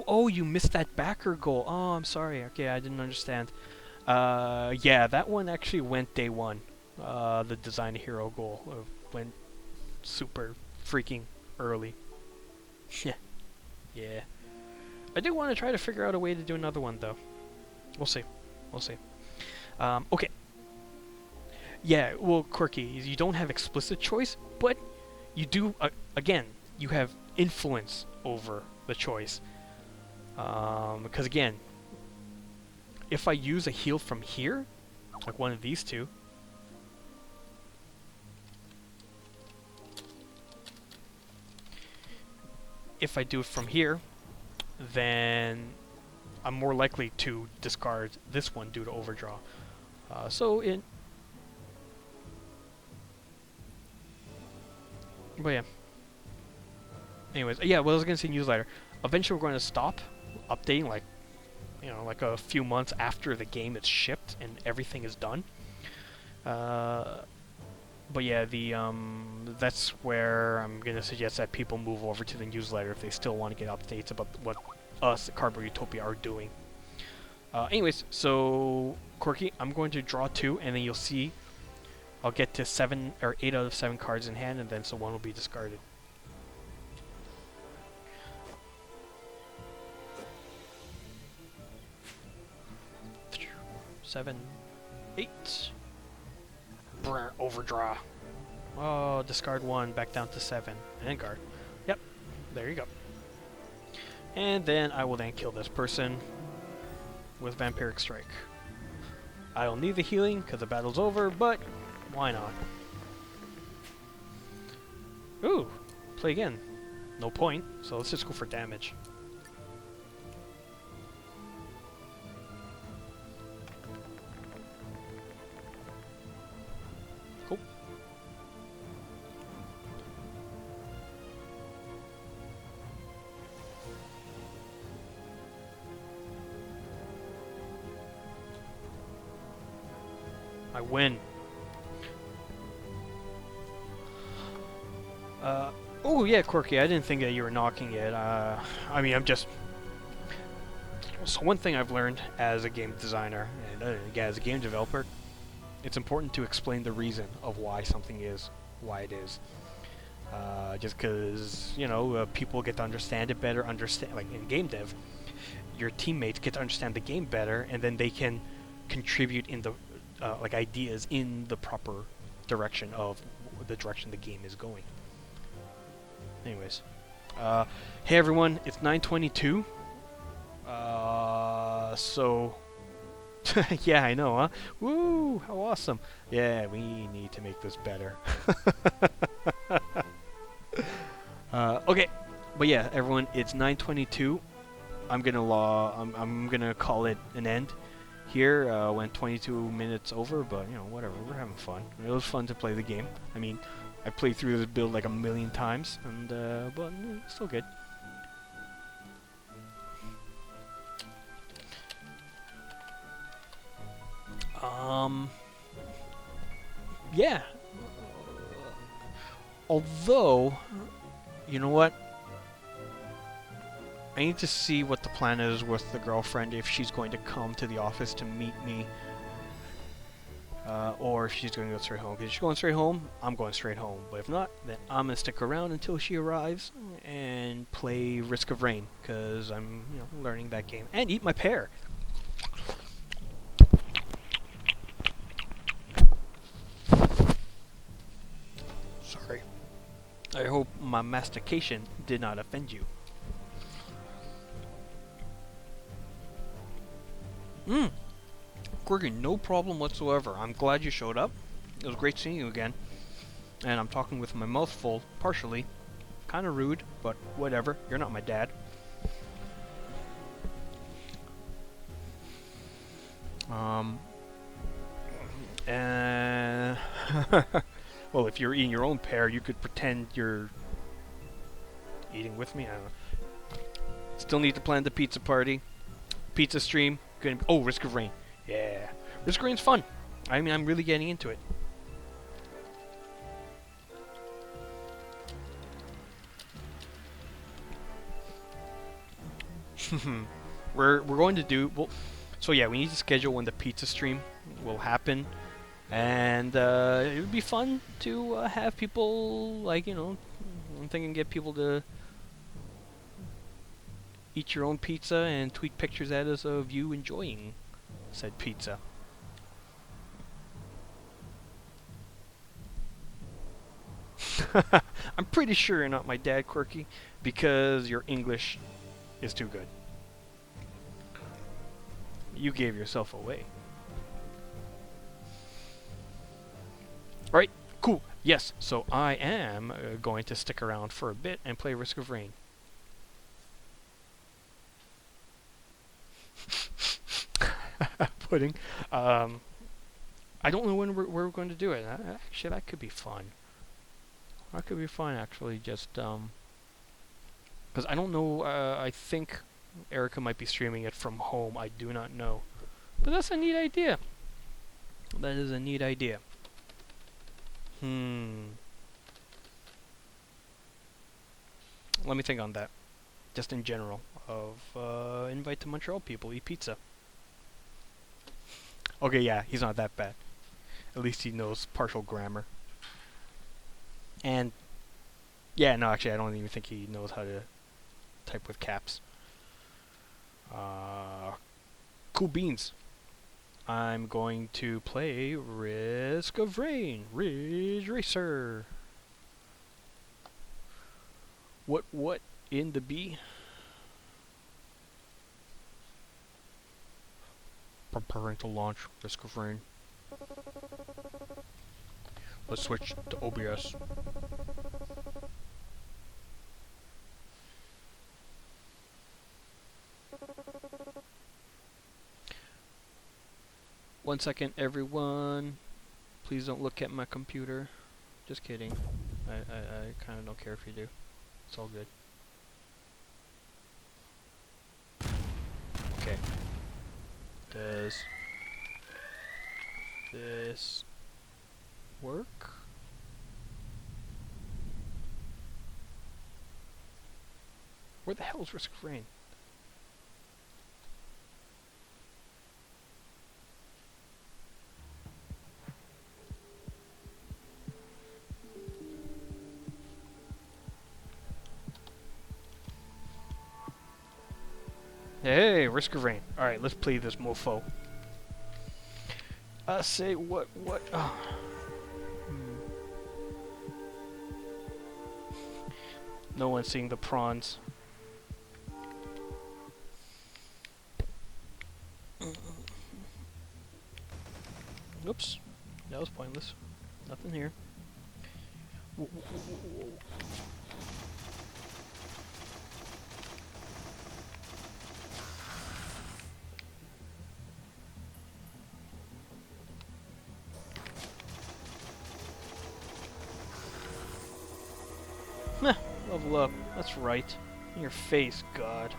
oh, you missed that backer goal. Oh, I'm sorry. Okay, I didn't understand. Yeah, that one actually went day one. The design hero goal went super freaking early. Yeah. Yeah. I do want to try to figure out a way to do another one, though. We'll see. We'll see. Okay. Yeah, well, Quirky, you don't have explicit choice, but you do, again, you have influence over the choice. Because, again, if I use a heal from here, like one of these two, if I do it from here, then I'm more likely to discard this one due to overdraw. But yeah. Anyways, yeah, what I was gonna say newsletter. Eventually we're going to stop updating, like, you know, like a few months after the game is shipped and everything is done. But yeah, that's where I'm gonna suggest that people move over to the newsletter if they still want to get updates about what us at Cardboard Utopia are doing. Anyways, so Quirky, I'm going to draw 2, and then you'll see I'll get to 7 or 8 out of 7 cards in hand, and then so 1 will be discarded. Seven, 8. Brr, overdraw. Oh, discard 1, back down to 7, and guard. Yep, there you go. And then I will then kill this person with Vampiric Strike. I don't need the healing because the battle's over, but why not? Ooh, play again. No point, so let's just go for damage. Cool. I win. Oh yeah, Quirky, I didn't think that you were knocking it. I mean, I'm just... So one thing I've learned as a game designer, and as a game developer, it's important to explain the reason of why something is why it is. Just because, you know, people get to understand it better, like in game dev, your teammates get to understand the game better, and then they can contribute in the, like, ideas in the proper direction of the direction the game is going. Anyways, hey everyone, it's 9:22. So yeah, I know, huh? Woo, how awesome! Yeah, we need to make this better. Okay, but yeah, everyone, it's 9:22. I'm gonna call it an end here. Went 22 minutes over, but you know, whatever. We're having fun. It was fun to play the game. I mean, I played through this build like a million times, and but still good. Yeah. Although, you know what? I need to see what the plan is with the girlfriend, if she's going to come to the office to meet me, or if she's going to go straight home. Because if she's going straight home, I'm going straight home. But if not, then I'm going to stick around until she arrives and play Risk of Rain, because I'm, you know, learning that game. And eat my pear! Sorry. I hope my mastication did not offend you. Quirky, no problem whatsoever. I'm glad you showed up. It was great seeing you again. And I'm talking with my mouth full, partially. Kind of rude, but whatever. You're not my dad. Well, if you're eating your own pear, you could pretend you're eating with me. I don't know. Still need to plan the pizza party. Pizza stream. Oh, Risk of Rain. Yeah. Risk of Rain's fun. I mean, I'm really getting into it. we're going to do well. So yeah, we need to schedule when the pizza stream will happen, and it would be fun to have people like I'm thinking get people to eat your own pizza and tweet pictures at us of you enjoying said pizza. I'm pretty sure you're not my dad, Quirky, because your English is too good. You gave yourself away. Alright, cool. Yes, so I am going to stick around for a bit and play Risk of Rain. Pudding. I don't know when we're going to do it. Actually, that could be fun. That could be fun, actually, just, because I don't know, I think Erica might be streaming it from home. I do not know. But that's a neat idea. That is a neat idea. Let me think on that. Just in general. Of, invite to Montreal people, eat pizza. Okay, yeah, he's not that bad. At least he knows partial grammar. And, yeah, no, actually, I don't even think he knows how to type with caps. Cool beans. I'm going to play Risk of Rain, Ridge Racer. What in the B? Preparing to launch Risk of Rain. Let's switch to OBS. One second, everyone. Please don't look at my computer. Just kidding. I kind of don't care if you do. It's all good. Okay. Does this work? Where the hell is Risk of Rain? Hey, Risk of Rain. Alright, let's play this mofo. Say what? Oh. No one's seeing the prawns. Oops. That was pointless. Nothing here. Whoa. Level up. That's right. In your face, God.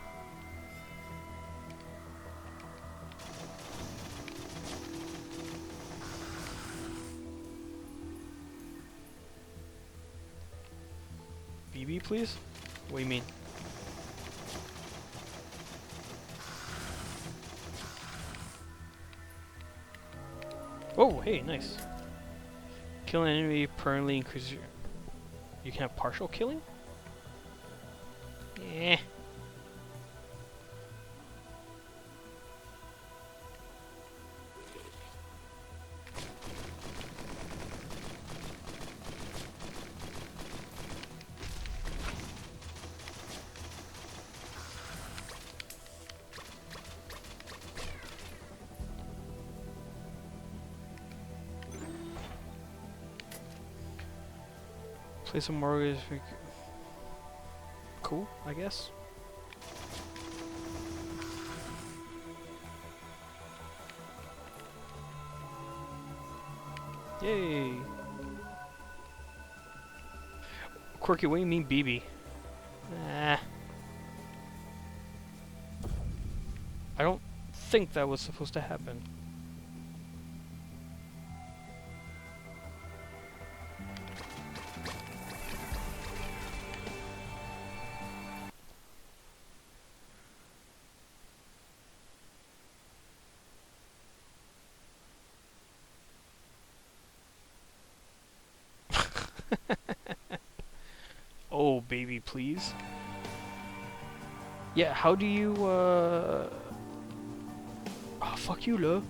BB, please? What do you mean? Oh, hey, nice. Kill an enemy permanently increases your... You can have partial killing? Eh. Play some more. Cool, I guess. Yay! Quirky, what do you mean BB? Nah. I don't think that was supposed to happen. Oh, baby, please. Yeah, how do you, Oh, fuck you, love.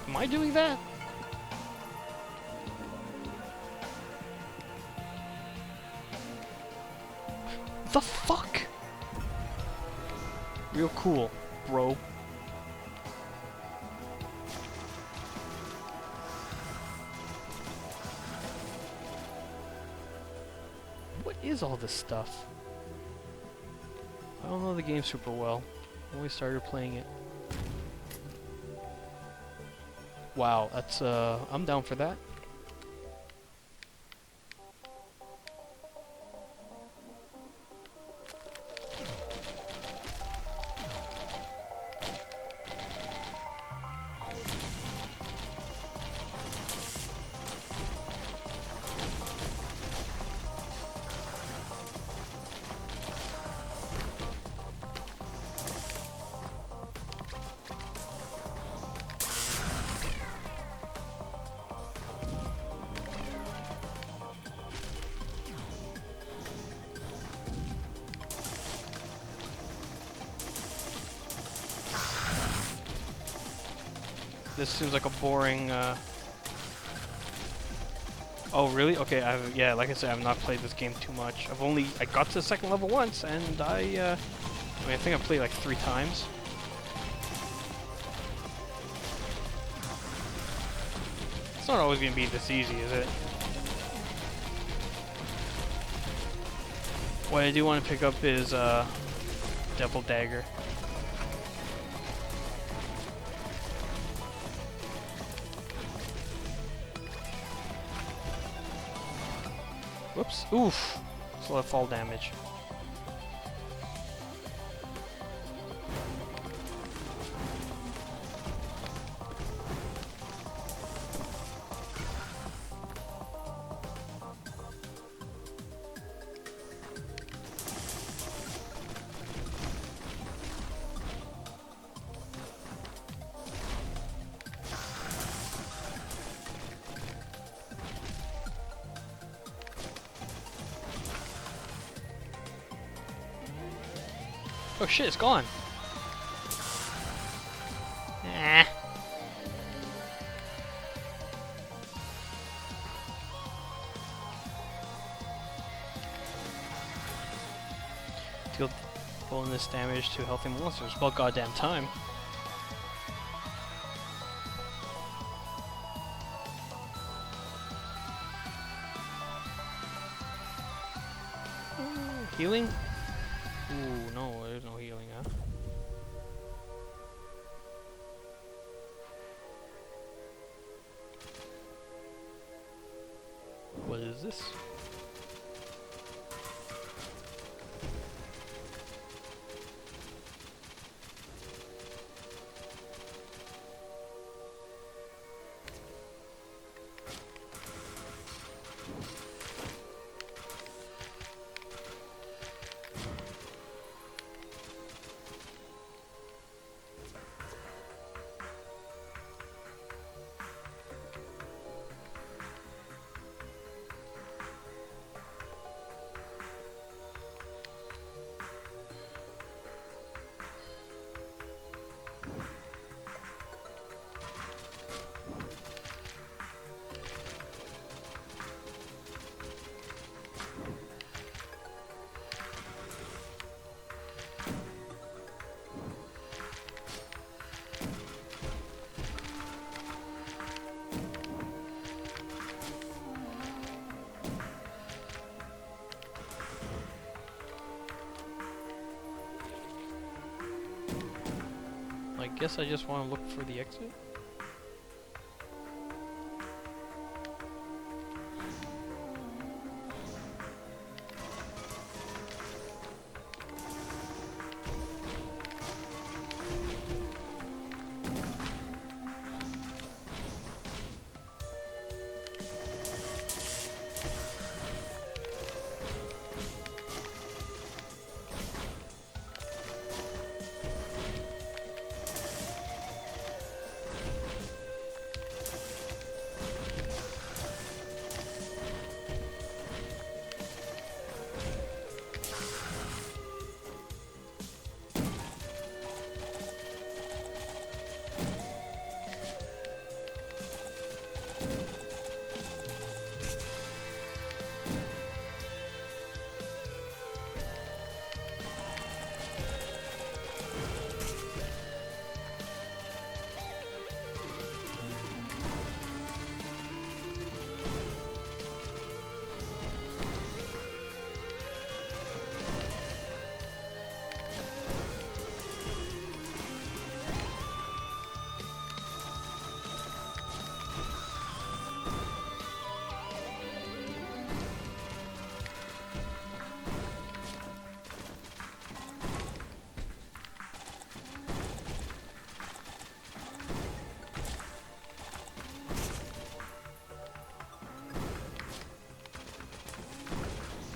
Am I doing that? The fuck? Real cool, bro. What is all this stuff? I don't know the game super well. I only started playing it. Wow, that's I'm down for that. This seems like a boring, Oh, really? Okay, yeah, like I said, I've not played this game too much. I got to the second level once, and I mean, I think I played like 3 times. It's not always gonna be this easy, is it? What I do want to pick up is, Devil Dagger. Whoops. Oof. It's a lot of fall damage. Oh shit, it's gone. Ah. Deal bonus damage to healthy monsters. About goddamn time. Healing? Ooh, no, there's no healing, huh? What is this? I guess I just want to look for the exit.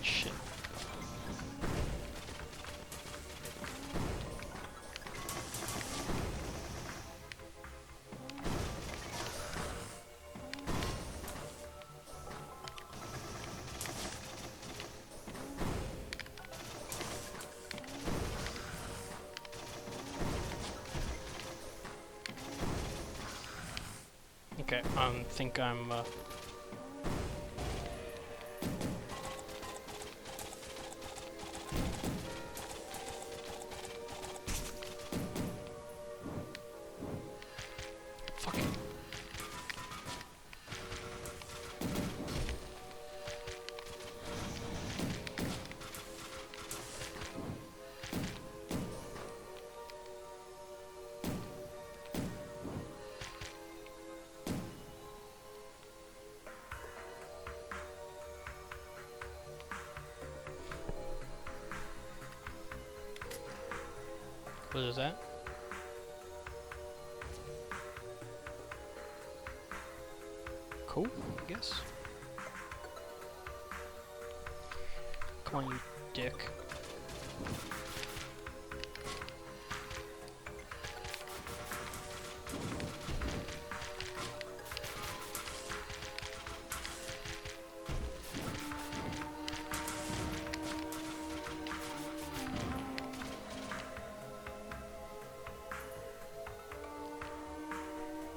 Shit. Okay, think I'm, fuck it. What is that? Cool, I guess. Come on, you dick.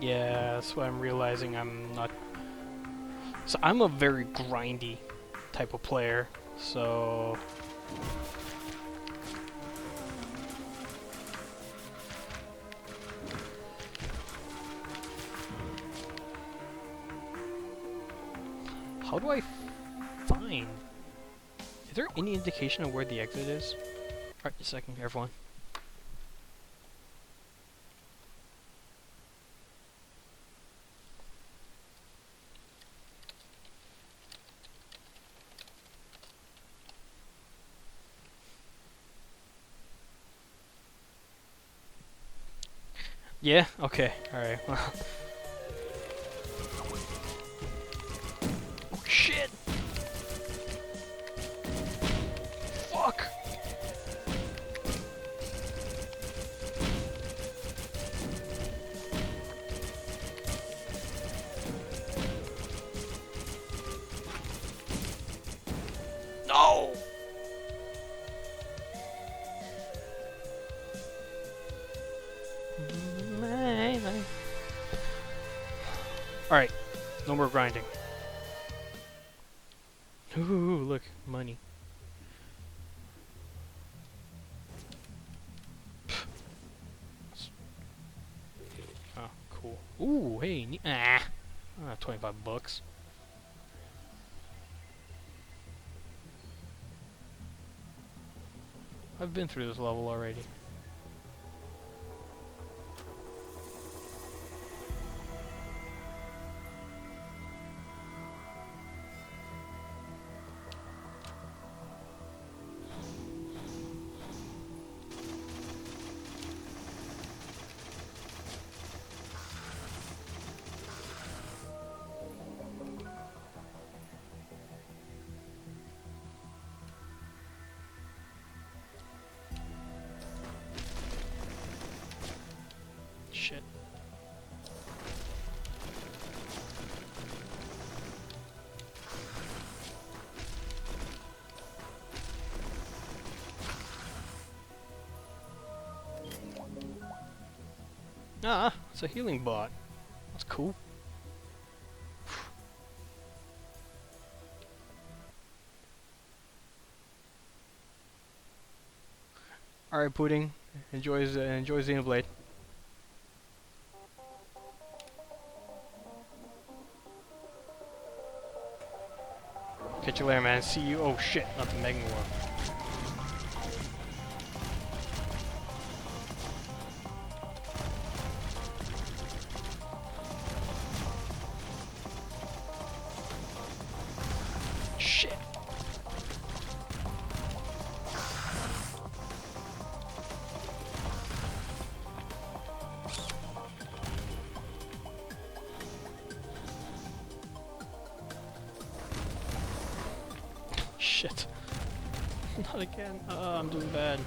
Yeah, that's what I'm realizing. I'm not. So I'm a very grindy type of player, so. How do I find? Is there any indication of where the exit is? Alright, a second, everyone. Yeah? Okay, alright. Oh shit! Fuck! No! Alright, no more grinding. Ooh, look, money. Oh, cool. Ooh, hey, 25 bucks. I've been through this level already. Ah, it's a healing bot. That's cool. Alright, Pudding. Enjoys Xenoblade. Catch you later, man. See you. Oh shit, not the Mega War. Shit. Shit. Not again. I'm doing bad.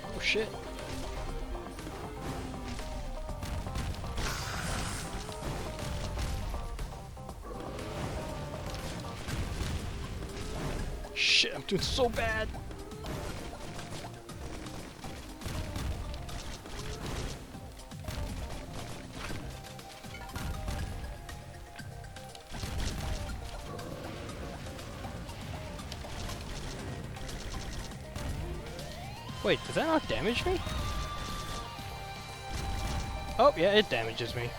Oh shit. Shit, I'm doing so bad. Wait, does that not damage me? Oh, yeah, it damages me.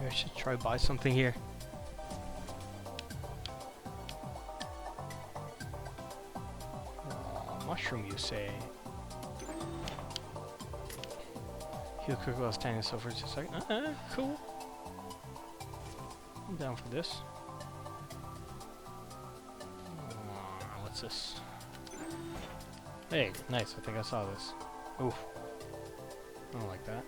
I should try buy something here. Mushroom, you say? Heal quick while standing so for just a second. Cool. I'm down for this. What's this? Hey, nice. I think I saw this. Oof. I don't like that.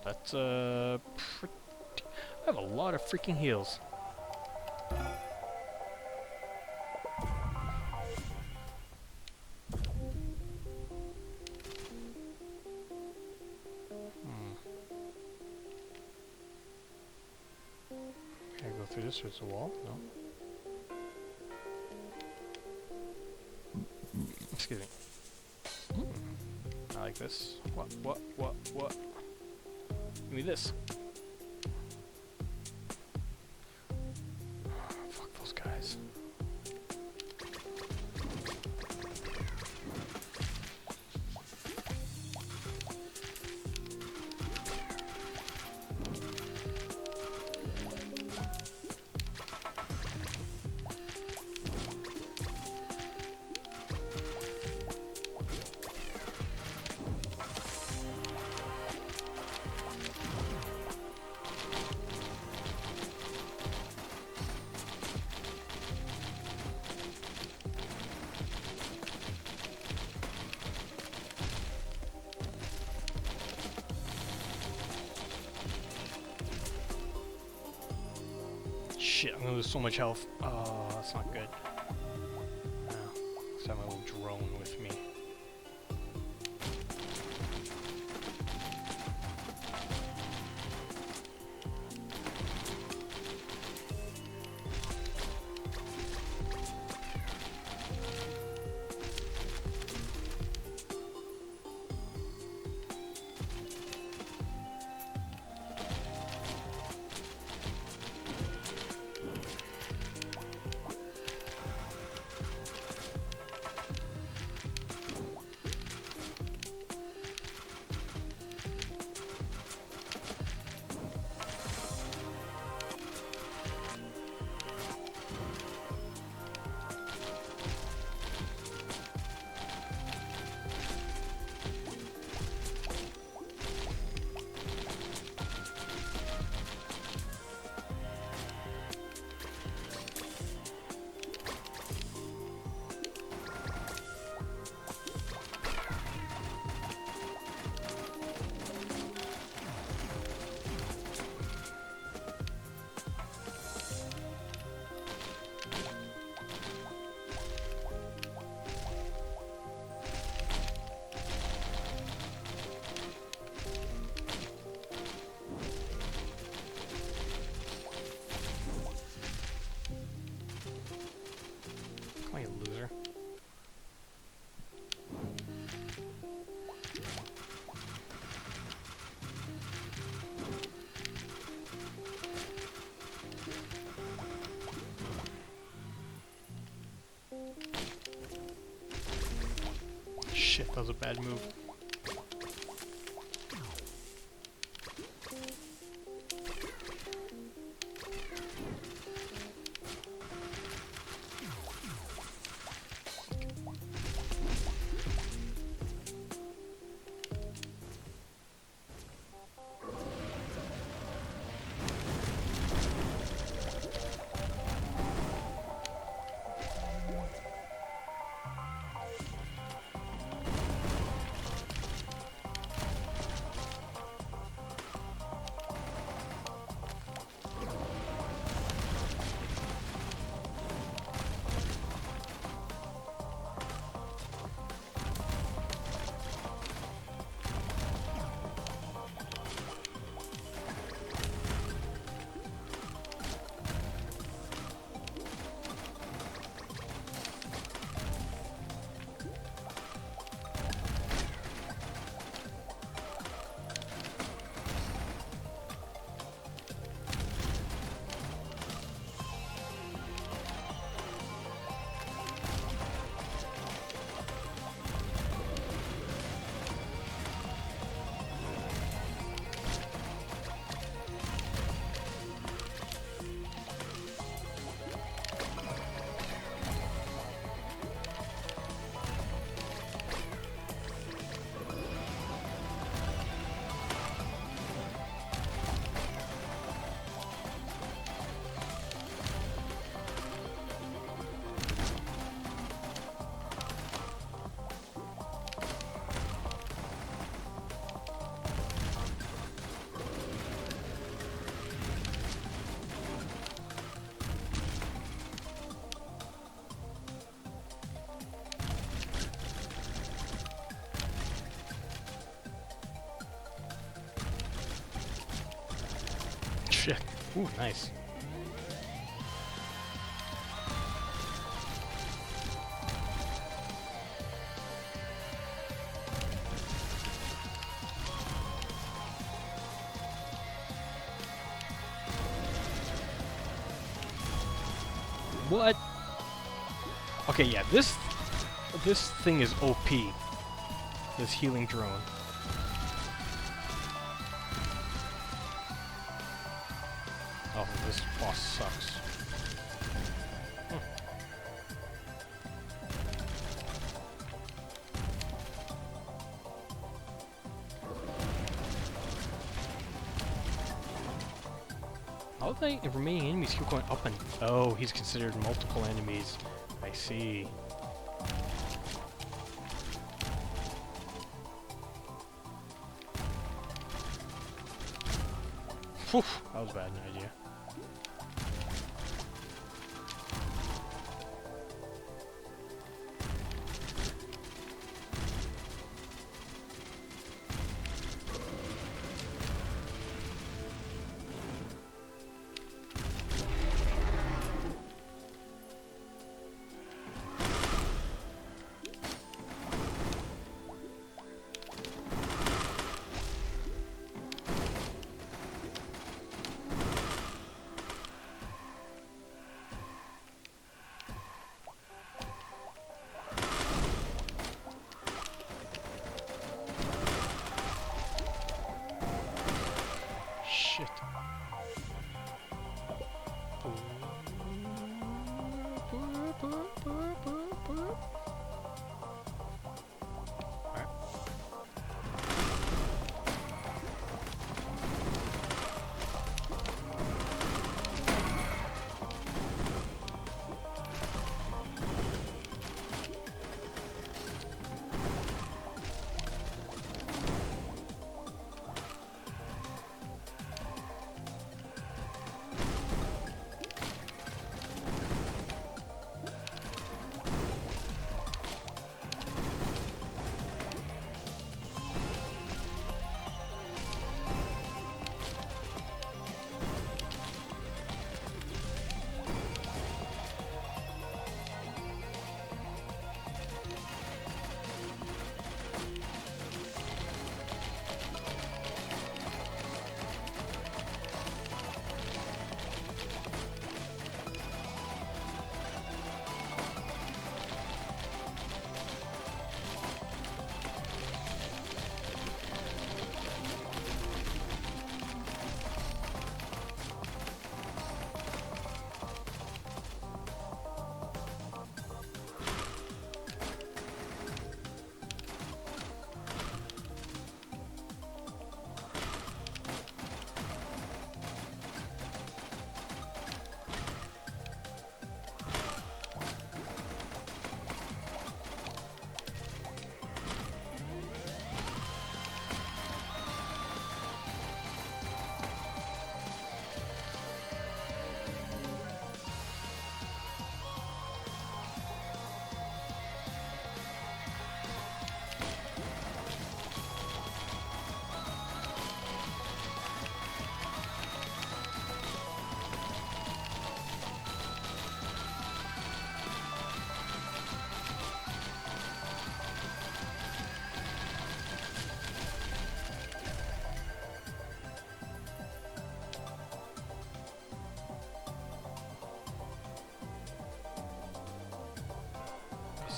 That's I have a lot of freaking heals. Can I go through this? There's a wall? No. Excuse me. I like this. What? Give me this. Fuck those guys. shit, I'm gonna lose so much health. Oh, that's not good. Let's have my little drone with me. Come on, you loser. Shit, that was a bad move. Shit. Ooh, nice. What? Okay, yeah, this thing is OP. This healing drone. Oh, this boss sucks. How do the remaining enemies keep going up and... Oh, he's considered multiple enemies. I see. Phew, that was bad, an idea.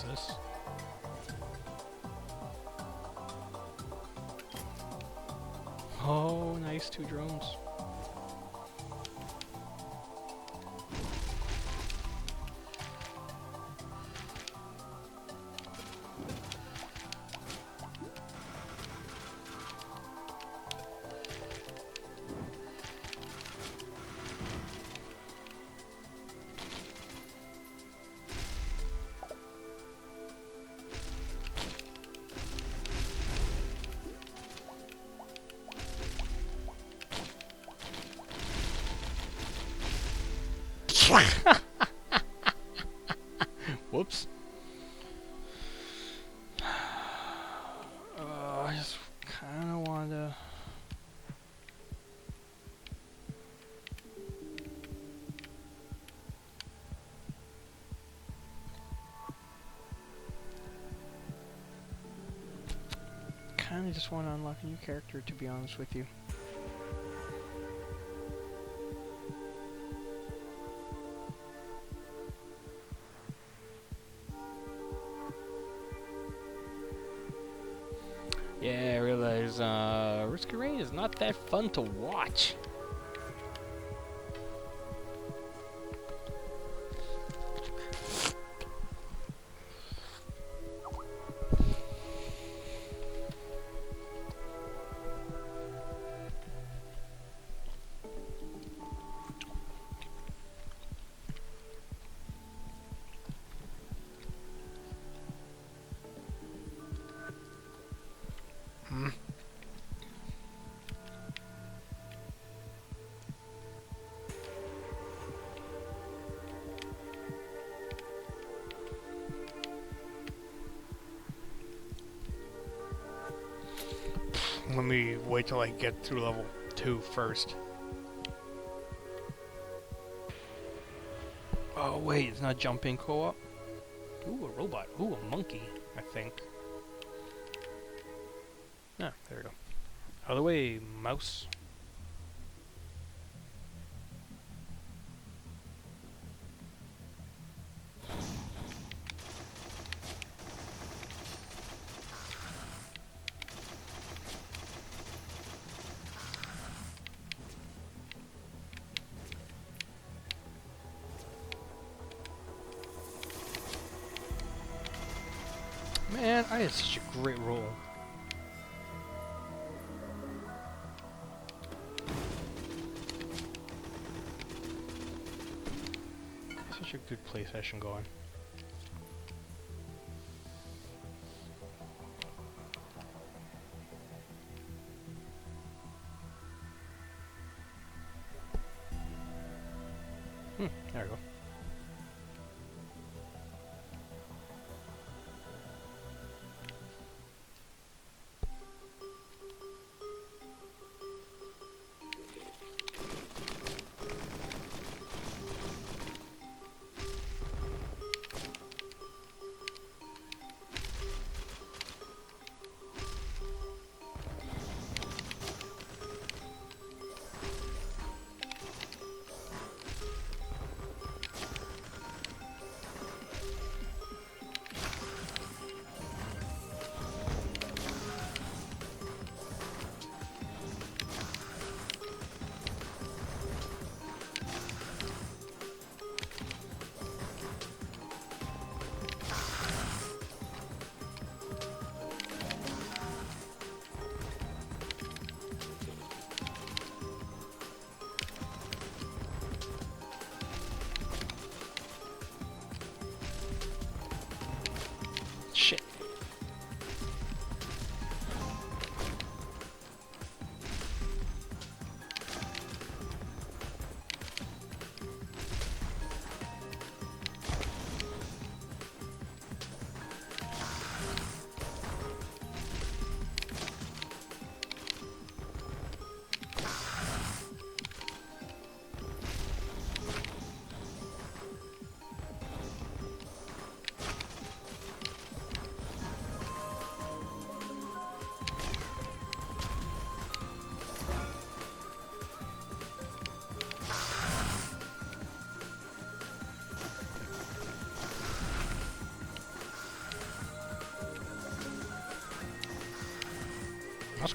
What's this? Oh, nice, 2 drones. Whoops. I just kind of want to... kind of just want to unlock a new character, to be honest with you. Yeah, I realize Risky Rain is not that fun to watch. Let me wait till I get through level 2 first. Oh wait, it's not jumping co-op? Ooh, a robot. Ooh, a monkey, I think. Ah, there we go. Out of the way, mouse. Man, I had such a great roll. Such a good play session going. There we go.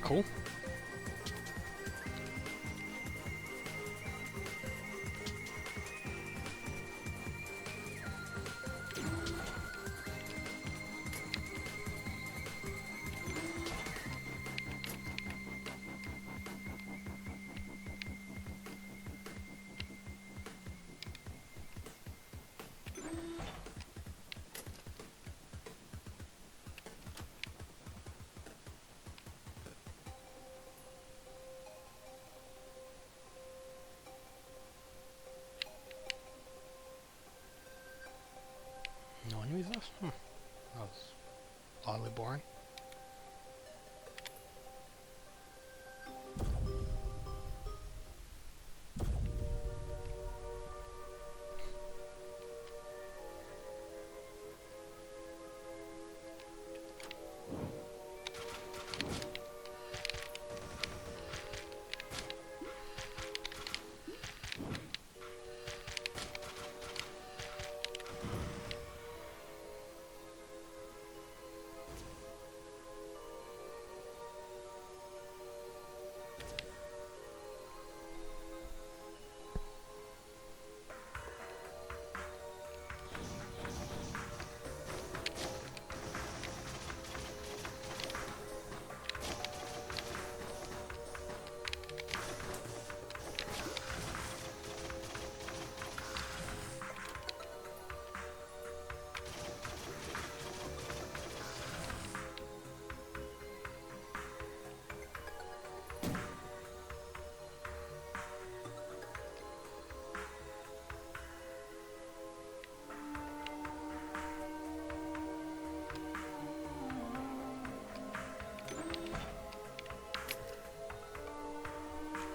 Cool. No enemies left? That was oddly boring.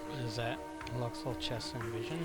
What is that? Unlocks all chests and vision?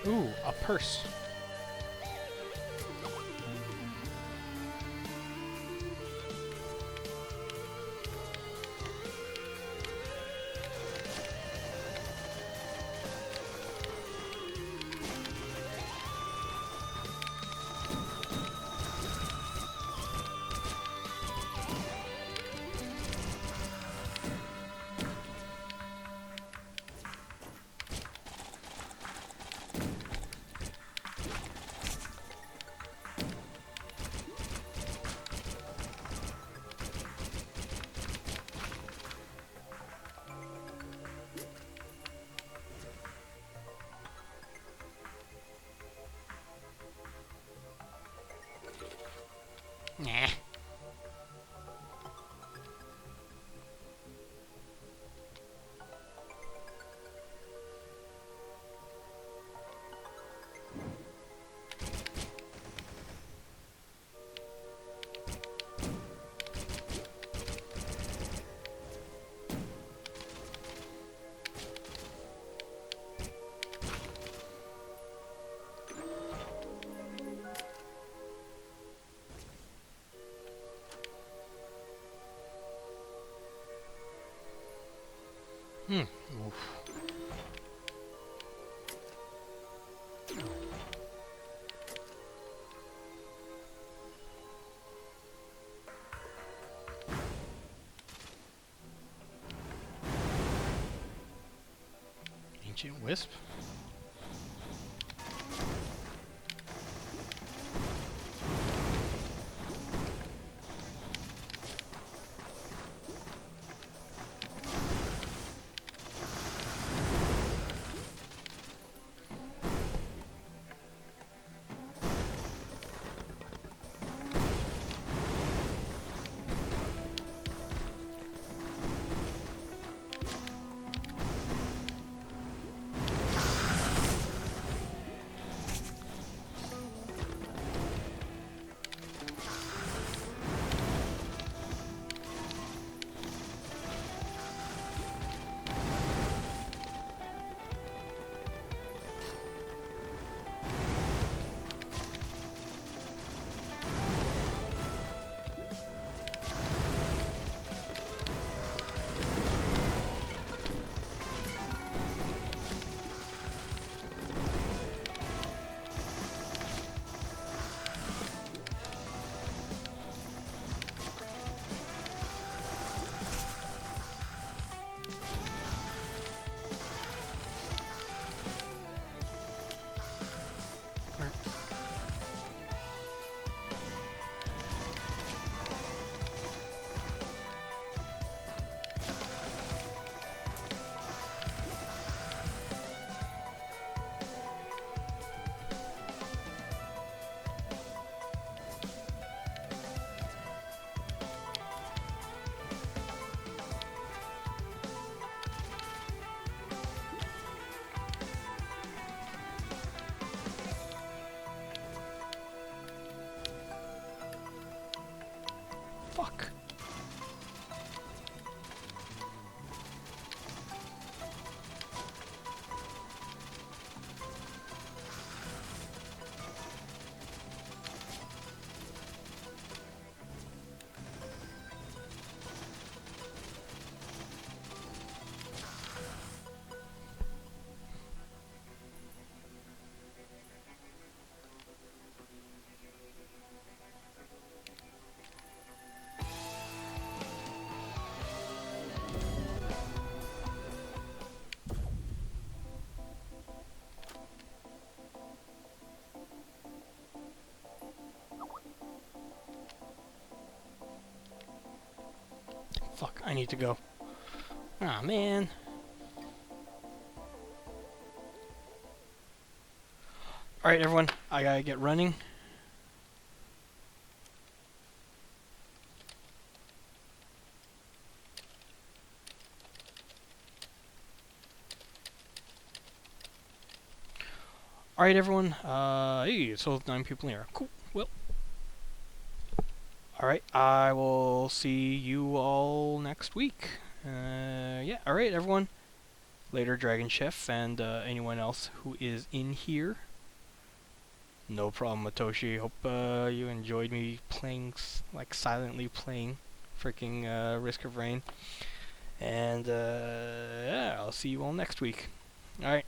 Ooh, a purse. Nah. Oof. Ancient Wisp? I need to go. Ah, man. Alright, everyone. I gotta get running. Alright, everyone. Hey, so 9 people here. Cool. Well. Alright, I will see you all next week. Yeah, alright, everyone. Later, Dragon Chef, and anyone else who is in here. No problem, Matoshi. Hope you enjoyed me playing, like, silently playing freaking Risk of Rain. And, yeah, I'll see you all next week. Alright.